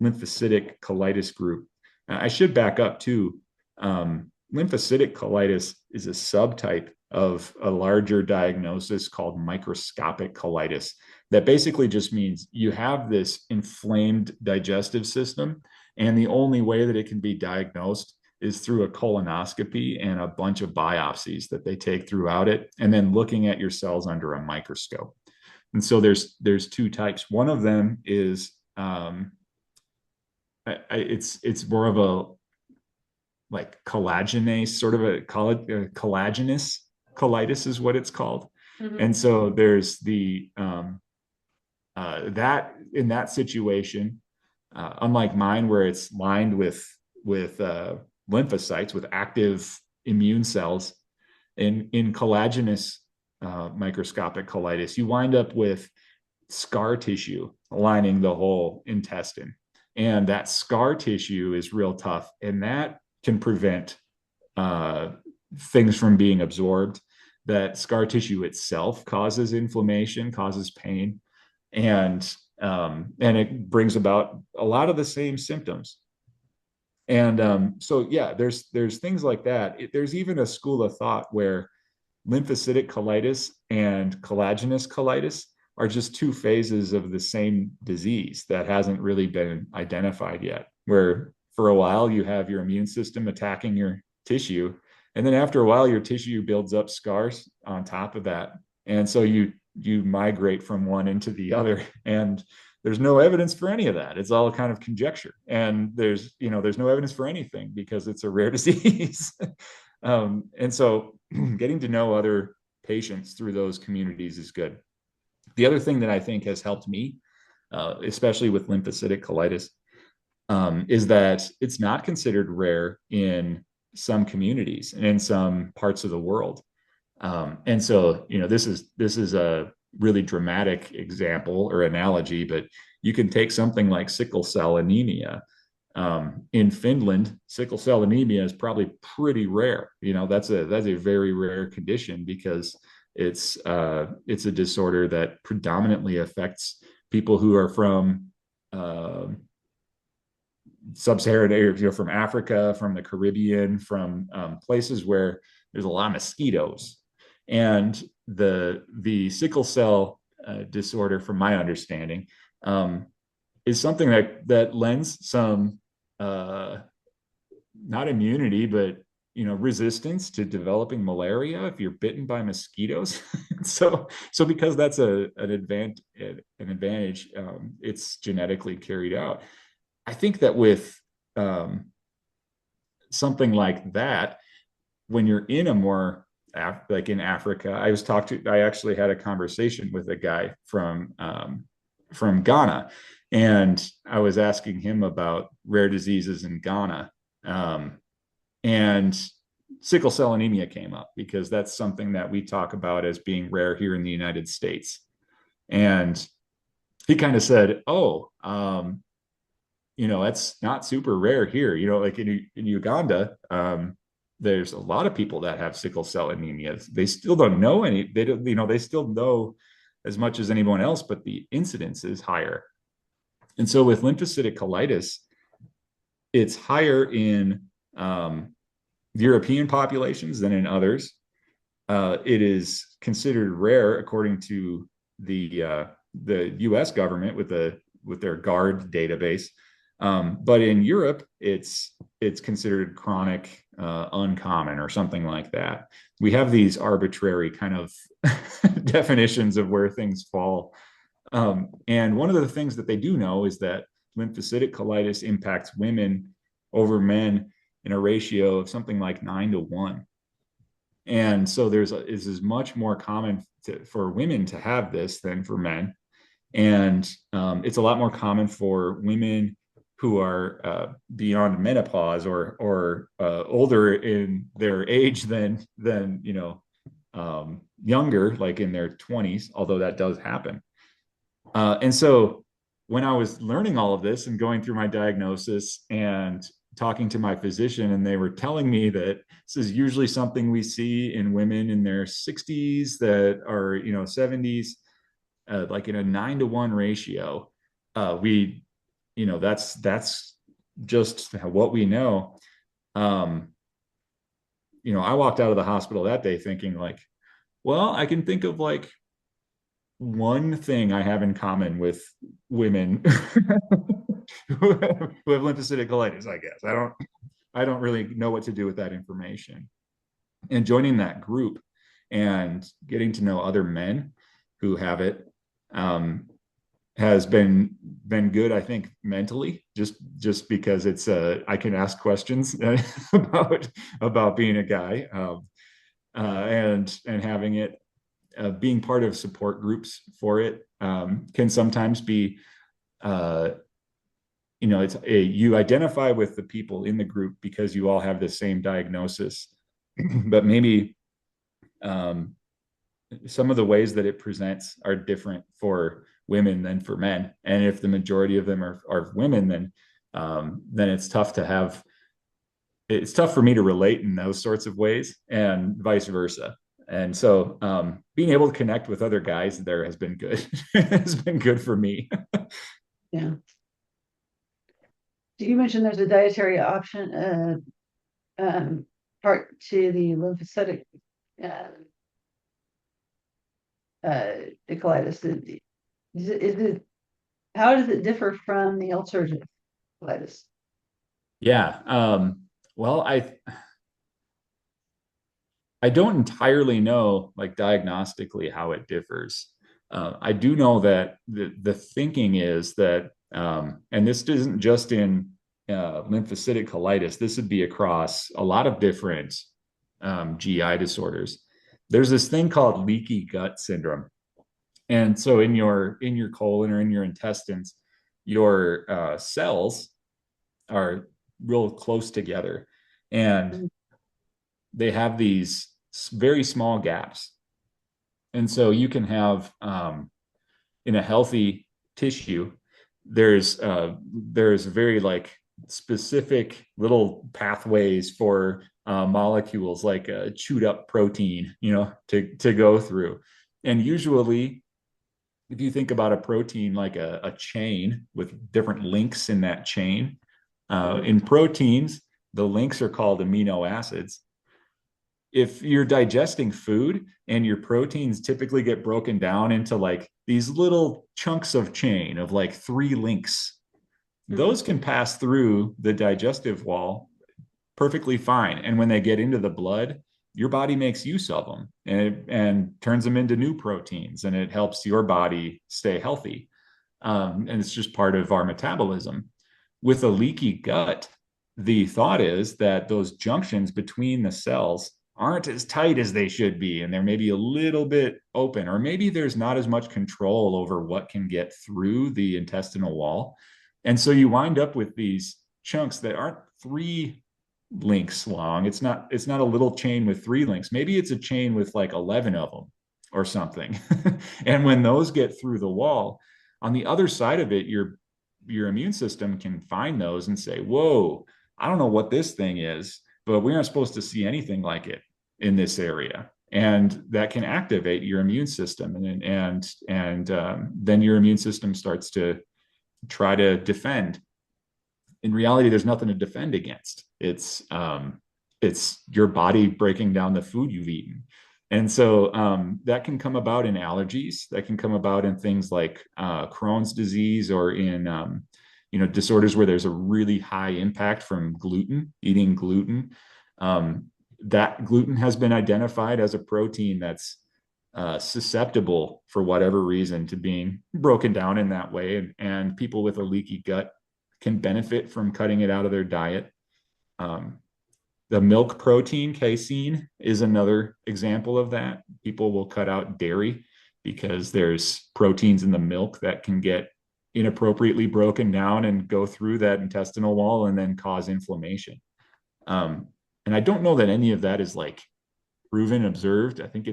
lymphocytic colitis group. I should back up too. Lymphocytic colitis is a subtype of a larger diagnosis called microscopic colitis. That basically just means you have this inflamed digestive system, and the only way that it can be diagnosed is through a colonoscopy and a bunch of biopsies that they take throughout it, and then looking at your cells under a microscope. And so there's two types. One of them is it's more of a like collagenase, sort of a collagenous colitis is what it's called. Mhm. And so there's the that in that situation, unlike mine where it's lined with lymphocytes, with active immune cells, in collagenous microscopic colitis, you wind up with scar tissue lining the whole intestine. And that scar tissue is real tough, and that can prevent uh, things from being absorbed. That scar tissue itself causes inflammation, causes pain. And and it brings about a lot of the same symptoms. And so, yeah, there's things like that. There's even a school of thought where lymphocytic colitis and collagenous colitis are just two phases of the same disease that hasn't really been identified yet. Where for a while you have your immune system attacking your tissue, and then after a while your tissue builds up scars on top of that, and so you migrate from one into the other, and there's no evidence for any of that. It's all kind of conjecture, and there's no evidence for anything because it's a rare disease. And so getting to know other patients through those communities is good. The other thing that I think has helped me, especially with lymphocytic colitis, is that it's not considered rare in some communities and in some parts of the world. And so, this is a really dramatic example or analogy, but you can take something like sickle cell anemia. In Finland, sickle cell anemia is probably pretty rare. That's a very rare condition because it's a disorder that predominantly affects people who are from sub-Saharan area, from Africa, from the Caribbean, from places where there's a lot of mosquitoes. And the sickle cell disorder, from my understanding, is something that lends some not immunity, but resistance to developing malaria if you're bitten by mosquitoes. So because that's an advantage, it's genetically carried out. I think that with something like that, when you're in a more like in Africa, I actually had a conversation with a guy from Ghana, and I was asking him about rare diseases in Ghana. And sickle cell anemia came up because that's something that we talk about as being rare here in the United States. And he kind of said, "Oh, that's not super rare here. Like in Uganda, there's a lot of people that have sickle cell anemia. They still don't know any. They don't, they still know as much as anyone else, but the incidence is higher. And so with lymphocytic colitis, it's higher in European populations than in others. It is considered rare according to the U.S. government with their GARD database. But in Europe, it's considered chronic, uncommon, or something like that. We have these arbitrary kind of definitions of where things fall. And one of the things that they do know is that lymphocytic colitis impacts women over men in a ratio of something like 9-1. And so this is much more common for women to have this than for men. And it's a lot more common for women who are beyond menopause or older in their age than younger, like in their 20s, although that does happen. And so when I was learning all of this and going through my diagnosis and talking to my physician, and they were telling me that this is usually something we see in women in their 60s that are 70s, like in a 9-1 ratio. That's just what we know. I walked out of the hospital that day thinking like, well, I can think of like one thing I have in common with women who have lymphocytic colitis, I guess. I don't really know what to do with that information. And joining that group and getting to know other men who have it has been good, I think, mentally, just because it's I can ask questions about being a guy, and having it, being part of support groups for it, can sometimes be you identify with the people in the group because you all have the same diagnosis, but maybe some of the ways that it presents are different for women than for men. And if the majority of them are women, then it's tough for me to relate in those sorts of ways, and vice versa. And so being able to connect with other guys there has been good. Has been good for me. Yeah. So you mentioned there's a dietary option part to the lymphocytic uh, colitis. Is it how does it differ from the ulcerative colitis? Yeah. Well, I don't entirely know, like diagnostically, how it differs. I do know that the thinking is that, and this isn't just in lymphocytic colitis. This would be across a lot of different GI disorders. There's this thing called leaky gut syndrome, and so in your colon or in your intestines, your cells are real close together, and they have these very small gaps. And so you can have in a healthy tissue, there's very like specific little pathways for molecules like chewed up protein, to go through. And usually, if you think about a protein like a chain with different links in that chain, in proteins, the links are called amino acids. If you're digesting food and your proteins typically get broken down into like these little chunks of chain of like three links, Mhm. those can pass through the digestive wall perfectly fine. And when they get into the blood, your body makes use of them and turns them into new proteins, and it helps your body stay healthy. And it's just part of our metabolism. With a leaky gut, the thought is that those junctions between the cells aren't as tight as they should be, and they're maybe a little bit open, or maybe there's not as much control over what can get through the intestinal wall. And so you wind up with these chunks that aren't three links long. It's not a little chain with three links. Maybe it's a chain with like 11 of them or something. And when those get through the wall, on the other side of it, your immune system can find those and say, whoa, I don't know what this thing is, but we aren't supposed to see anything like it in this area. And that can activate your immune system, and then your immune system starts to try to defend. In reality, there's nothing to defend against. It's your body breaking down the food you've eaten. And so that can come about in allergies. That can come about in things like Crohn's disease, or in disorders where there's a really high impact from gluten, eating gluten. That gluten has been identified as a protein that's susceptible, for whatever reason, to being broken down in that way. And people with a leaky gut can benefit from cutting it out of their diet. Um, the milk protein casein is another example of that. People will cut out dairy because there's proteins in the milk that can get inappropriately broken down and go through that intestinal wall and then cause inflammation. And I don't know that any of that is like proven, observed. I think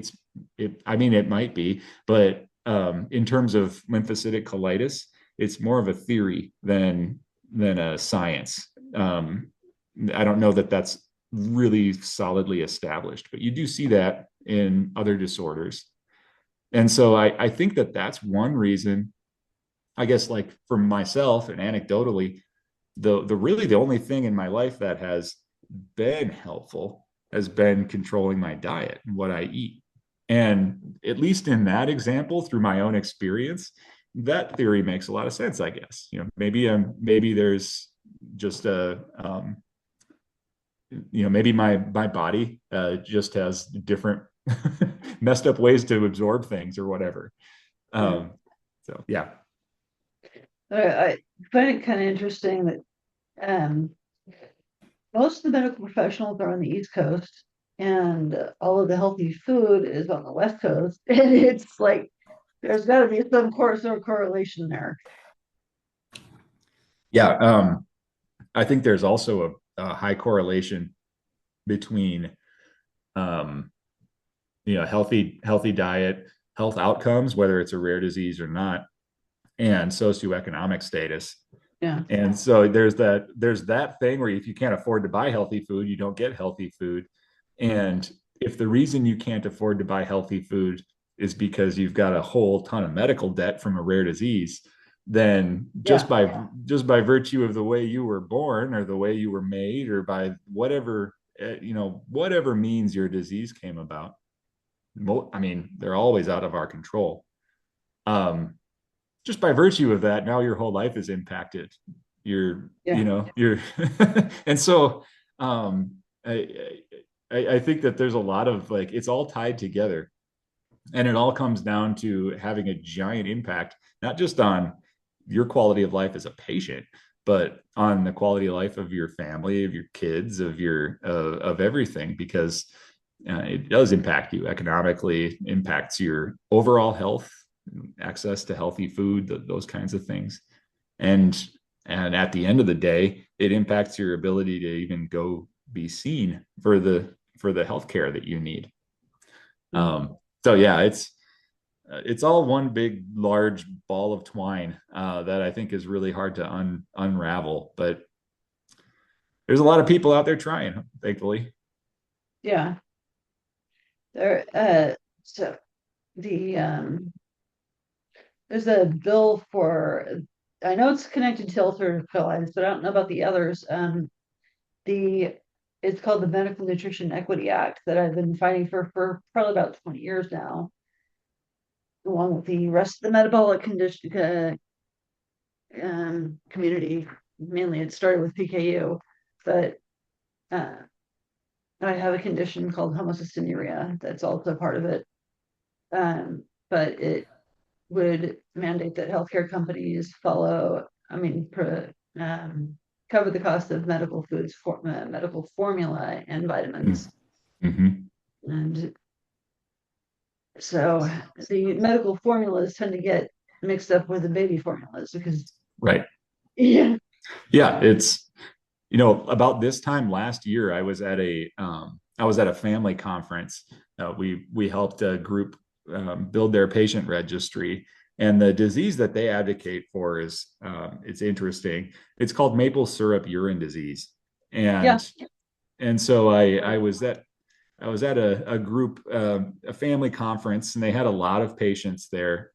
I mean, it might be, but in terms of lymphocytic colitis, it's more of a theory than a science. I don't know that that's really solidly established, but you do see that in other disorders. And so I think that that's one reason, I guess, like for myself and anecdotally, the really the only thing in my life that has been helpful has been controlling my diet and what I eat. And at least in that example, through my own experience, that theory makes a lot of sense, I guess. Maybe there's just maybe my body just has different messed up ways to absorb things or whatever. Yeah. So yeah. I find it kind of interesting that um, most of the medical professionals are on the East Coast, and all of the healthy food is on the West Coast. And it's like there's got to be some sort of correlation there. Yeah. I think there's also a high correlation between um, healthy diet, health outcomes, whether it's a rare disease or not, and socioeconomic status. Yeah. And so there's that thing where if you can't afford to buy healthy food, you don't get healthy food. And if the reason you can't afford to buy healthy food is because you've got a whole ton of medical debt from a rare disease, then Yeah. just by virtue of the way you were born or the way you were made or by whatever whatever means your disease came about, I mean, they're always out of our control. Um, just by virtue of that, now your whole life is impacted. Yeah. You're, and so um, I think that there's a lot of like, it's all tied together, and it all comes down to having a giant impact, not just on your quality of life as a patient, but on the quality of life of your family, of your kids, of everything, because it does impact you economically, impacts your overall health, access to healthy food, those kinds of things. And at the end of the day, it impacts your ability to even go be seen for the healthcare that you need. Mm. So yeah, it's all one big large ball of twine that I think is really hard to unravel. But there's a lot of people out there trying, thankfully. Yeah. There, so the there's a bill for, I know it's connected to ulcerative colitis, but I don't know about the others. The It's called the Medical Nutrition Equity Act that I've been fighting for probably about 20 years now, along with the rest of the metabolic condition community. Mainly, it started with PKU, but uh, I have a condition called homocystinuria that's also part of it. But it would mandate that healthcare companies cover the cost of medical foods, medical formula, and vitamins. Mm-hmm. And so the medical formulas tend to get mixed up with the baby formulas because, Right. yeah, Yeah. It's, about this time last year, I was at a family conference. We helped a group build their patient registry, and the disease that they advocate for is it's interesting. It's called maple syrup urine disease, yeah, and so I was at a group, a family conference, and they had a lot of patients there.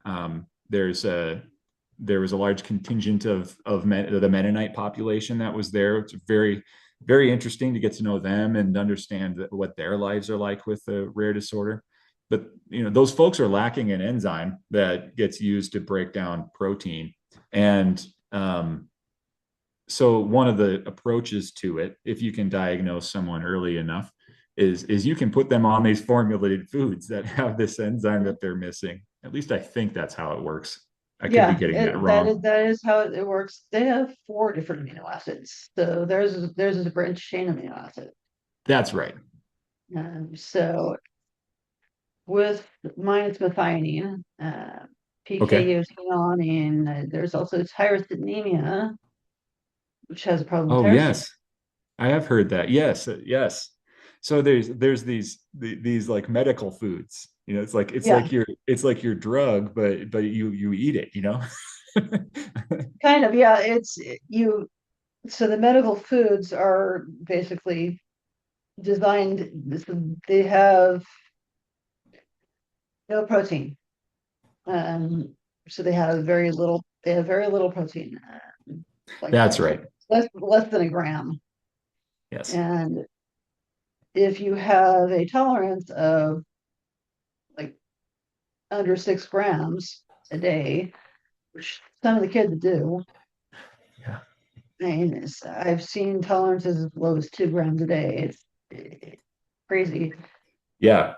There was a large contingent of the Mennonite population that was there. It's very, very interesting to get to know them and understand what their lives are like with the rare disorder. But those folks are lacking an enzyme that gets used to break down protein, and so one of the approaches to it, if you can diagnose someone early enough, is you can put them on these formulated foods that have this enzyme that they're missing. At least I think that's how it works. I could be yeah. getting that wrong. That is how it works. They have four different amino acids, so there's a branched chain amino acid. That's right. So with mine, it's methionine, Okay. PKU is phenolene. There's also tyrosinemia, which has a problem with Oh tyrosine. yes, I have heard that. Yes, yes. So there's these like medical foods. Yeah, it's like your drug, but you eat it. kind of. Yeah, it's you. So the medical foods are basically designed. They have no protein. Um, so they have very little. They have very little protein, like That's right. less than a gram. Yes. And if you have a tolerance of like under 6 grams a day, which some of the kids do. Yeah. I mean, I've seen tolerances as low as 2 grams a day. It's crazy. Yeah.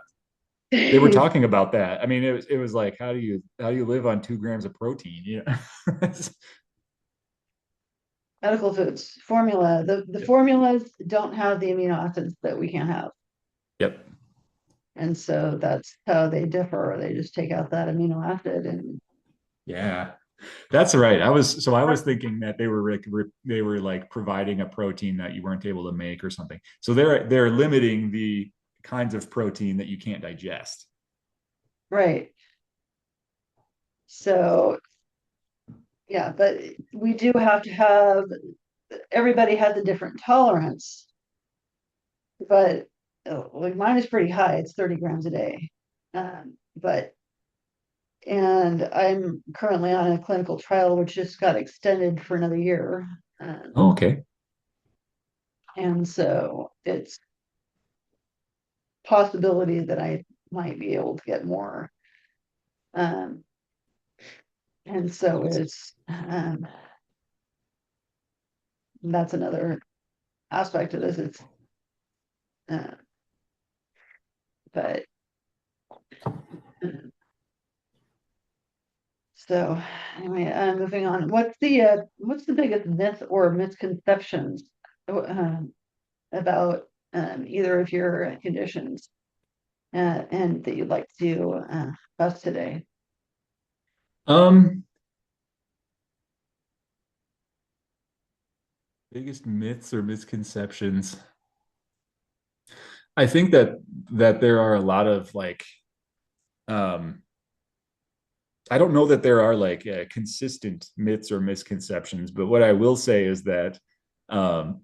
They were talking about that. I mean, it was like, how do you live on 2 grams of protein? Medical foods formula. The formulas don't have the amino acids that we can have, Yep. and so that's how they differ. They just take out that amino acid, and Yeah. That's right. I was thinking that they were like providing a protein that you weren't able to make or something. So they're limiting the kinds of protein that you can't digest. right. So yeah, but we do have to have, everybody has a different tolerance, but like mine is pretty high. It's 30 grams a day. But and I'm currently on a clinical trial which just got extended for another year. Oh, okay. And so it's possibility that I might be able to get more. Um, and so it's that's another aspect of this. It's uh, but so anyway, moving on. What's the biggest myth or misconceptions about either of your conditions and that you'd like to discuss today? Um, Biggest myths or misconceptions. I think that there are a lot of like um I don't know that there are like consistent myths or misconceptions, but what I will say is that um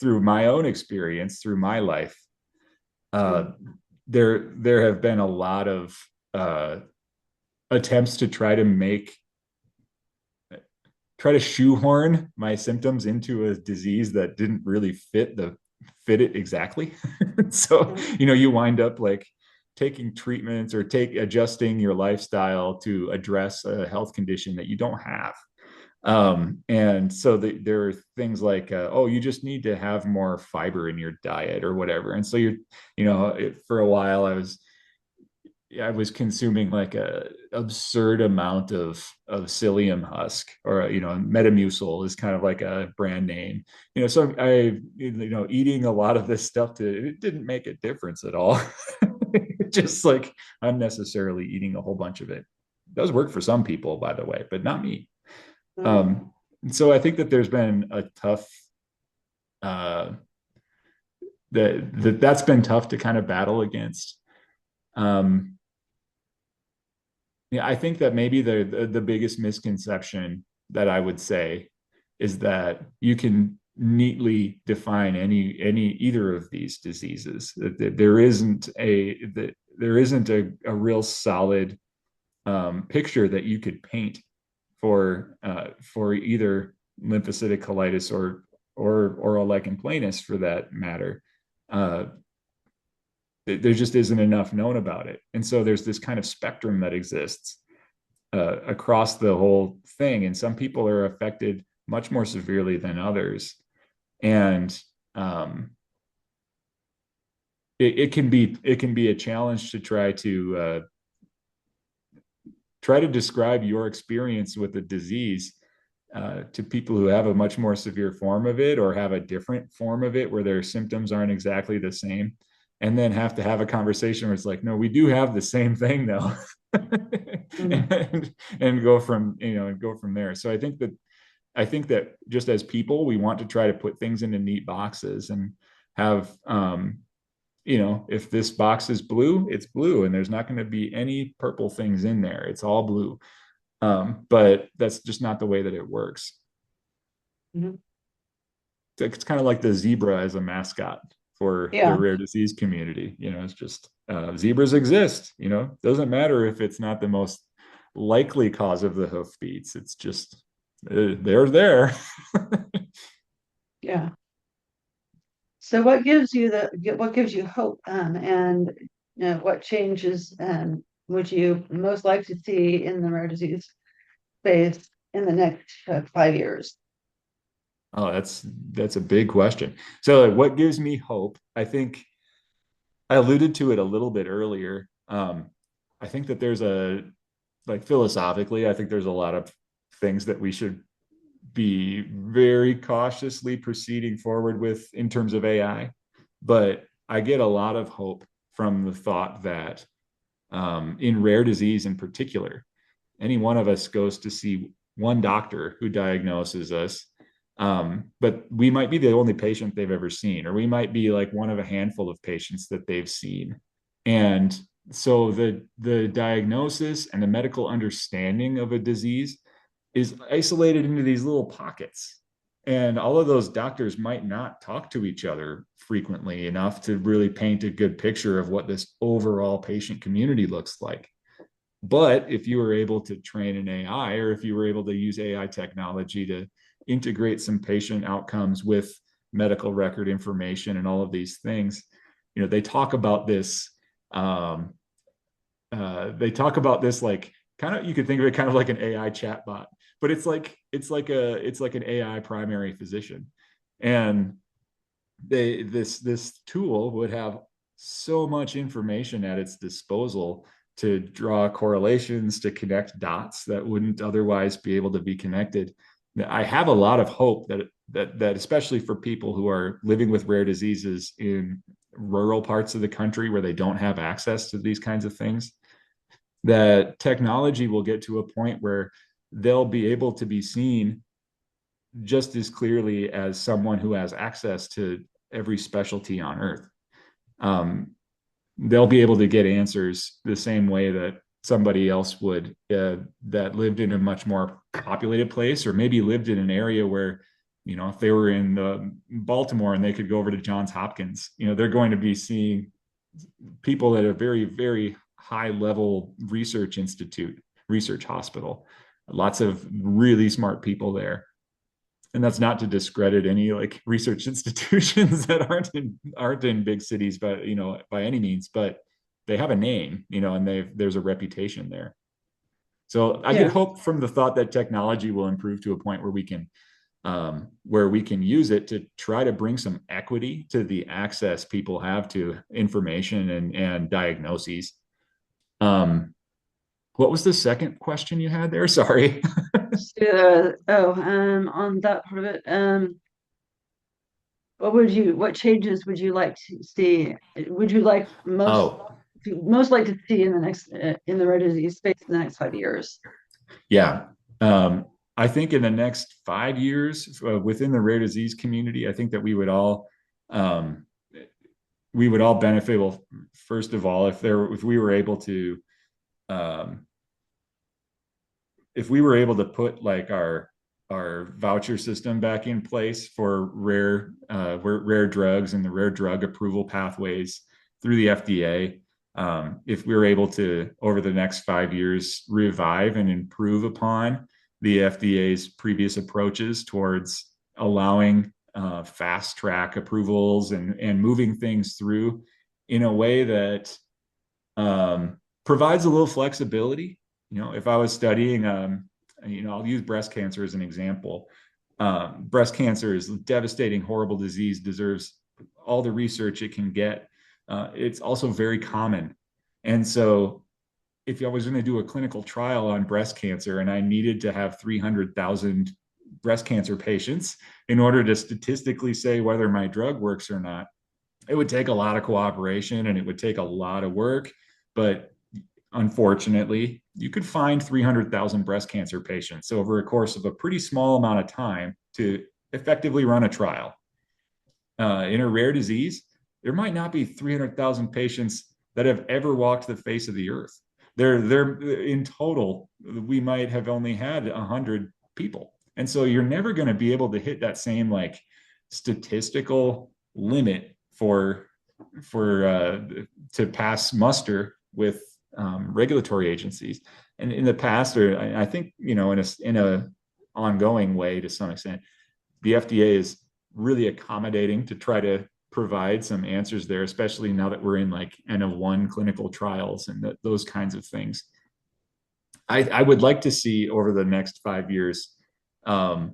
through my own experience, through my life, uh Mm, there have been a lot of uh attempts to try to shoehorn my symptoms into a disease that didn't really fit it exactly. So, mm, you wind up like taking treatments or take adjusting your lifestyle to address a health condition that you don't have. And so there are things like, oh, you just need to have more fiber in your diet or whatever. And so for a while I was consuming like a absurd amount of psyllium husk, or Metamucil is kind of like a brand name. So eating a lot of this stuff, it didn't make a difference at all. Just like unnecessarily eating a whole bunch of it. It does work for some people, by the way, but not me. mm, Um, so I think that there's been a tough uh, that's been tough to kind of battle against. Um, Yeah, I think that maybe the biggest misconception that I would say is that you can neatly define any either of these diseases. That there isn't a real solid picture that you could paint for either lymphocytic colitis or a lichen planus for that matter. Uh, there just isn't enough known about it, and so there's this kind of spectrum that exists across the whole thing. And some people are affected much more severely than others. And um, it can be a challenge to try to describe your experience with the disease to people who have a much more severe form of it or have a different form of it where their symptoms aren't exactly the same, and then have to have a conversation where it's like, no, we do have the same thing though. mm, And go from there. So I think that just as people, we want to try to put things into neat boxes and have if this box is blue, it's blue, and there's not going to be any purple things in there. It's all blue. But that's just not the way that it works. mhm. It's kind of like the zebra as a mascot for the Yeah. rare disease community. It's just zebras exist. Doesn't matter if it's not the most likely cause of the hoofbeats. It's just they're there. Yeah. So what gives you hope, and what changes would you most like to see in the rare disease space in the next 5 years? Oh, that's a big question. So, like, what gives me hope? I think I alluded to it a little bit earlier. I think that there's like philosophically, I think there's a lot of things that we should be very cautiously proceeding forward with in terms of AI. But I get a lot of hope from the thought that in rare disease in particular, any one of us goes to see one doctor who diagnoses us. But we might be the only patient they've ever seen, or we might be like one of a handful of patients that they've seen. And so the diagnosis and the medical understanding of a disease is isolated into these little pockets. And all of those doctors might not talk to each other frequently enough to really paint a good picture of what this overall patient community looks like. But if you were able to train an AI, or if you were able to use AI technology to integrate some patient outcomes with medical record information and all of these things, they talk about this. They talk about this like kind of, you could think of it kind of like an AI chatbot, but it's like an AI primary physician, and this tool would have so much information at its disposal to draw correlations, to connect dots that wouldn't otherwise be able to be connected. I have a lot of hope that especially for people who are living with rare diseases in rural parts of the country where they don't have access to these kinds of things, that technology will get to a point where they'll be able to be seen just as clearly as someone who has access to every specialty on earth. They'll be able to get answers the same way that somebody else would, that lived in a much more populated place, or maybe lived in an area where, if they were in Baltimore and they could go over to Johns Hopkins, they're going to be seeing people at a very, very high level research institute, research hospital, lots of really smart people there. And that's not to discredit any like research institutions that aren't in big cities, but by any means, but they have a name, and there's a reputation there. So I get Yeah. hope from the thought that technology will improve to a point where we can use it to try to bring some equity to the access people have to information and diagnoses. What was the second question you had there? Sorry. On that part of it, what changes would you like to see? Would you like Oh, most like to see in the next in the rare disease space in the next 5 years? yeah. Um, I think in the next 5 years, within the rare disease community, I think that um, we would all benefit. Well, first of all, if we were able to, um, if we were able to put like our voucher system back in place for rare drugs and the rare drug approval pathways through the FDA. If we were able to, over the next 5 years, revive and improve upon the FDA's previous approaches towards allowing fast track approvals and moving things through in a way that provides a little flexibility. If I was studying, I'll use breast cancer as an example. Breast cancer is a devastating, horrible disease, deserves all the research it can get. It's also very common. And so if I was going to do a clinical trial on breast cancer and I needed to have 300,000 breast cancer patients in order to statistically say whether my drug works or not, it would take a lot of cooperation and it would take a lot of work. But unfortunately, you could find 300,000 breast cancer patients over a course of a pretty small amount of time to effectively run a trial. In a rare disease, there might not be 300,000 patients that have ever walked the face of the earth. They're in total, we might have only had 100 people. And so you're never going to be able to hit that same like statistical limit for to pass muster with regulatory agencies. And in the past, or I think in a ongoing way to some extent, the FDA is really accommodating to try to provide some answers there, especially now that we're in like N-of-1 clinical trials and those kinds of things. I would like to see over the next 5 years that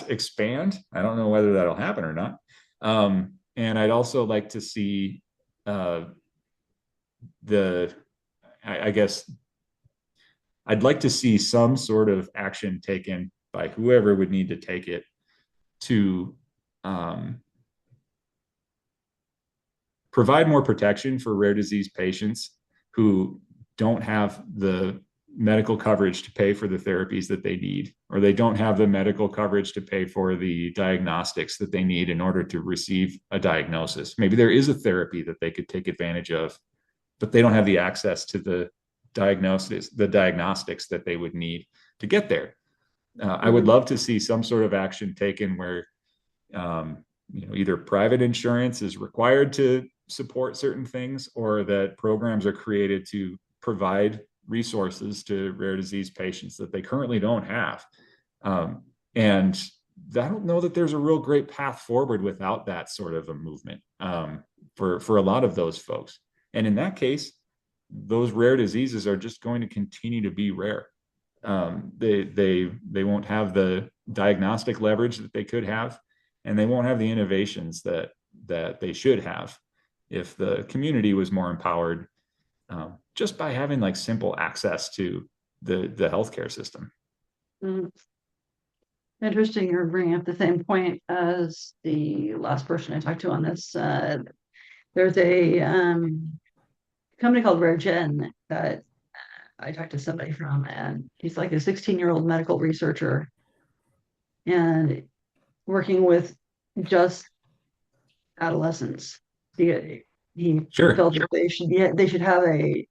expand. I don't know whether that'll happen or not. And I'd also like to see I guess I'd like to see some sort of action taken by whoever would need to take it to provide more protection for rare disease patients who don't have the medical coverage to pay for the therapies that they need, or they don't have the medical coverage to pay for the diagnostics that they need in order to receive a diagnosis. Maybe there is a therapy that they could take advantage of, but they don't have the access to the diagnostics that they would need to get there. I would love to see some sort of action taken where either private insurance is required to support certain things, or that programs are created to provide resources to rare disease patients that they currently don't have. And I don't know that there's a real great path forward without that sort of a movement for a lot of those folks. And in that case, those rare diseases are just going to continue to be rare. They won't have the diagnostic leverage that they could have, and they won't have the innovations that they should have if the community was more empowered, just by having like simple access to the healthcare system. Mm. Interesting. You're bringing up the same point as the last person I talked to on this. There's a company called RareGen that I talked to somebody from, and he's like a 16-year-old medical researcher and working with just adolescents. He Sure. felt that they should have a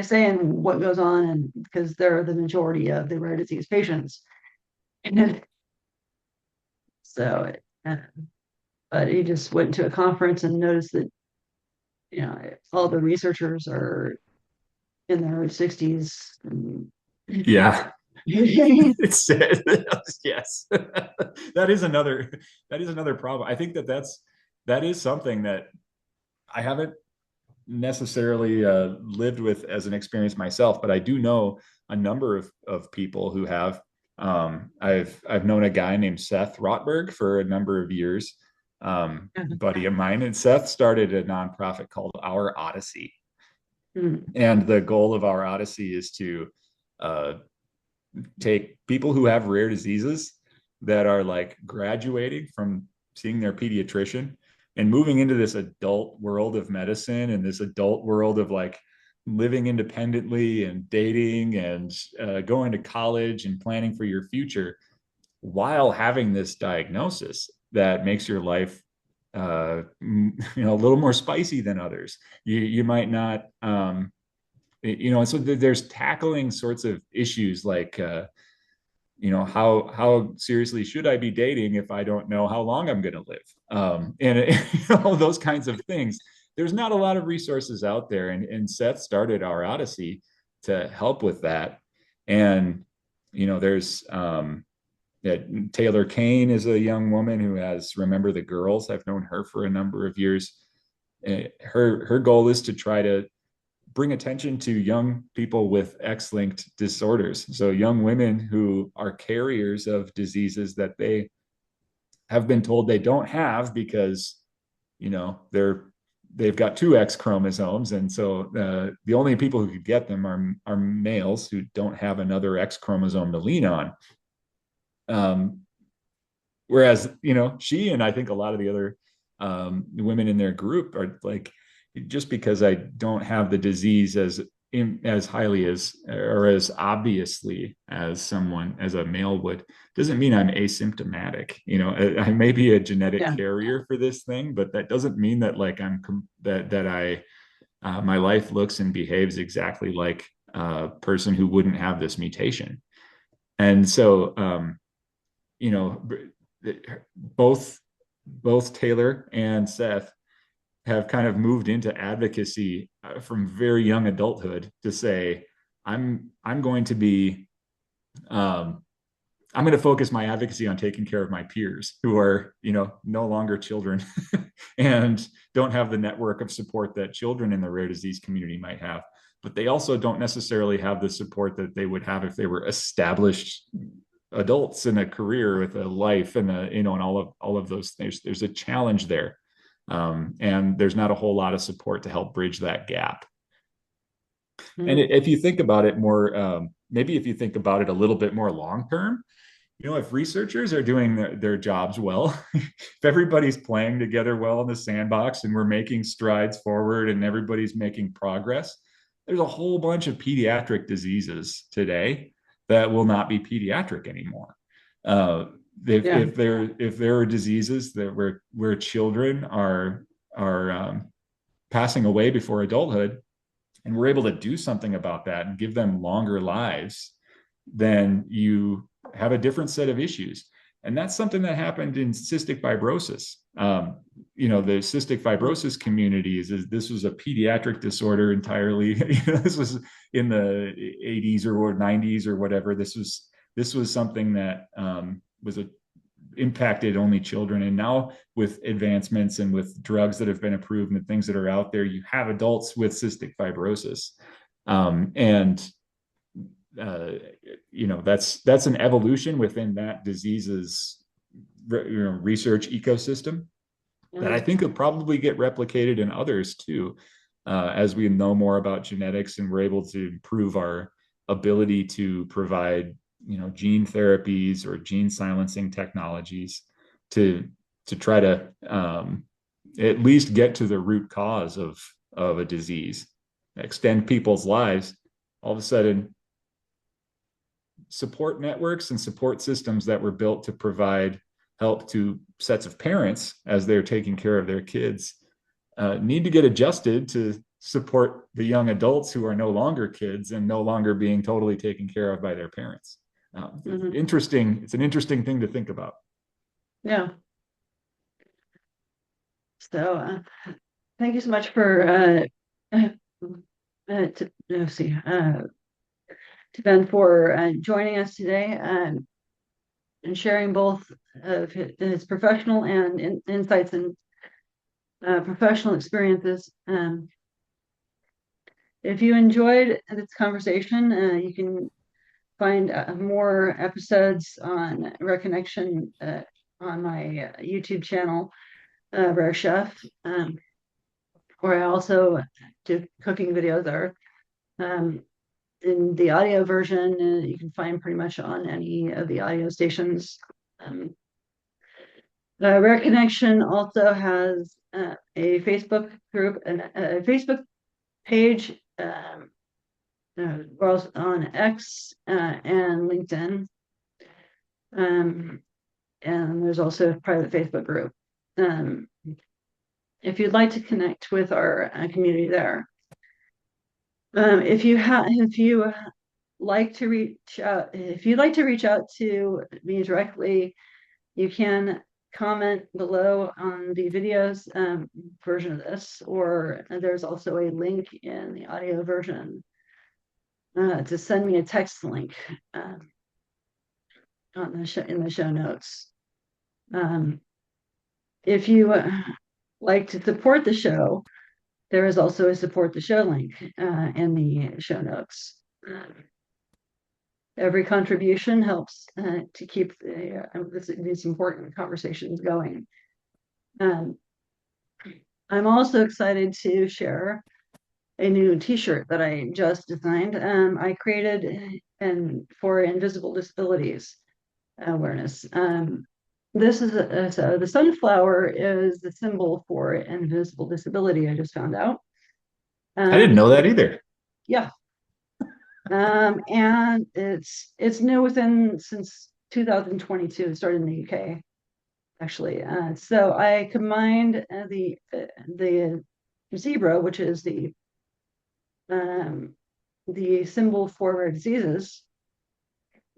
say in what goes on, and because they're the majority of the rare disease patients. And so, but he just went to a conference and noticed that all the researchers are in their 60s. Yeah. It's yes. That is another problem. I think that is something that I haven't necessarily lived with as an experience myself, but I do know a number of people who have. I've known a guy named Seth Rotberg for a number of years, buddy of mine, and Seth started a nonprofit called Our Oddessy, and the goal of Our Oddessy is to uh, take people who have rare diseases that are like graduating from seeing their pediatrician and moving into this adult world of medicine and this adult world of like living independently and dating and going to college and planning for your future while having this diagnosis that makes your life a little more spicy than others. You might not so there's tackling sorts of issues like how seriously should I be dating if I don't know how long I'm going to live, and those kinds of things. There's not a lot of resources out there, and Seth started Our Oddessy to help with that. And there's Taylor Kane is a young woman who has Remember the Girls. I've known her for a number of years. Her goal is to try to bring attention to young people with X-linked disorders. So young women who are carriers of diseases that they have been told they don't have because, they've got two X chromosomes. And so the only people who could get them are males who don't have another X chromosome to lean on. Whereas, she and I think a lot of the other women in their group are like, just because I don't have the disease as highly as or as obviously as a male would, doesn't mean I'm asymptomatic. I may be a genetic Yeah. carrier for this thing, but that doesn't mean that like that I my life looks and behaves exactly like a person who wouldn't have this mutation. And so both Taylor and Seth have kind of moved into advocacy from very young adulthood to say, I'm going to be I'm going to focus my advocacy on taking care of my peers who are, no longer children and don't have the network of support that children in the rare disease community might have. But they also don't necessarily have the support that they would have if they were established adults in a career with a life and and all of those things. There's a challenge there. And there's not a whole lot of support to help bridge that gap. And if you think about it more, maybe if you think about it a little bit more long term, if researchers are doing their jobs well, if everybody's playing together well in the sandbox and we're making strides forward and everybody's making progress, there's a whole bunch of pediatric diseases today that will not be pediatric anymore. If there are diseases that where children are passing away before adulthood, and we're able to do something about that and give them longer lives, then you have a different set of issues. And that's something that happened in cystic fibrosis. The cystic fibrosis community this was a pediatric disorder entirely. This was in the 80s or 90s or whatever. This was something that impacted only children. And now with advancements and with drugs that have been approved and the things that are out there, you have adults with cystic fibrosis. And that's an evolution within that disease's research ecosystem that I think will probably get replicated in others too, as we know more about genetics and we're able to improve our ability to provide gene therapies or gene silencing technologies to try to at least get to the root cause of a disease, extend people's lives. All of a sudden, support networks and support systems that were built to provide help to sets of parents as they're taking care of their kids need to get adjusted to support the young adults who are no longer kids and no longer being totally taken care of by their parents. Interesting. It's an interesting thing to think about. Yeah. So thank you so much for to Ben for joining us today and sharing both of his professional and insights and professional experiences. If you enjoyed this conversation, you can find more episodes on Reconnection on my YouTube channel, Rare Chef, where I also do cooking videos there. In the audio version, you can find pretty much on any of the audio stations. Rare Connection also has a Facebook group and a Facebook page. We're also on X and LinkedIn. And there's also a private Facebook group. If you'd like to connect with our community there, if you'd like to reach out to me directly, you can comment below on the videos version of this, or there's also a link in the audio version to send me a text link in the show notes. If you like to support the show, there is also a support the show link in the show notes. Every contribution helps to keep these important conversations going. I'm also excited to share a new T-shirt that I just designed. I created for invisible disabilities awareness. This is so the sunflower is the symbol for invisible disability. I just found out. I didn't know that either. Yeah. And it's new since 2022. It started in the UK, actually. So I combined the zebra, which is the symbol for rare diseases,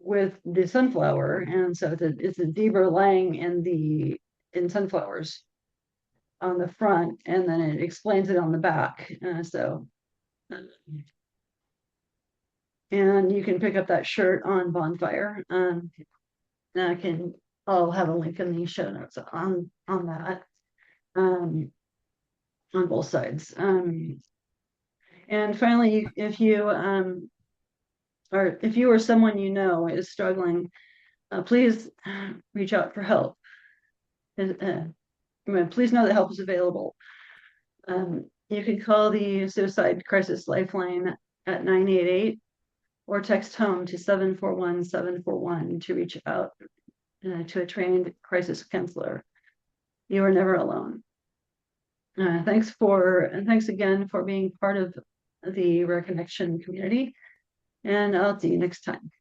with the sunflower, and so it's a zebra laying in sunflowers on the front, and then it explains it on the back. And you can pick up that shirt on Bonfire. I'll have a link in the show notes on that, on both sides. And finally, if you or someone you know is struggling, please reach out for help. Please know that help is available. You can call the Suicide Crisis Lifeline at 988 or text HOME to 741-741 to reach out to a trained crisis counselor. You are never alone. Thanks again for being part of the Rare Connection community, and I'll see you next time.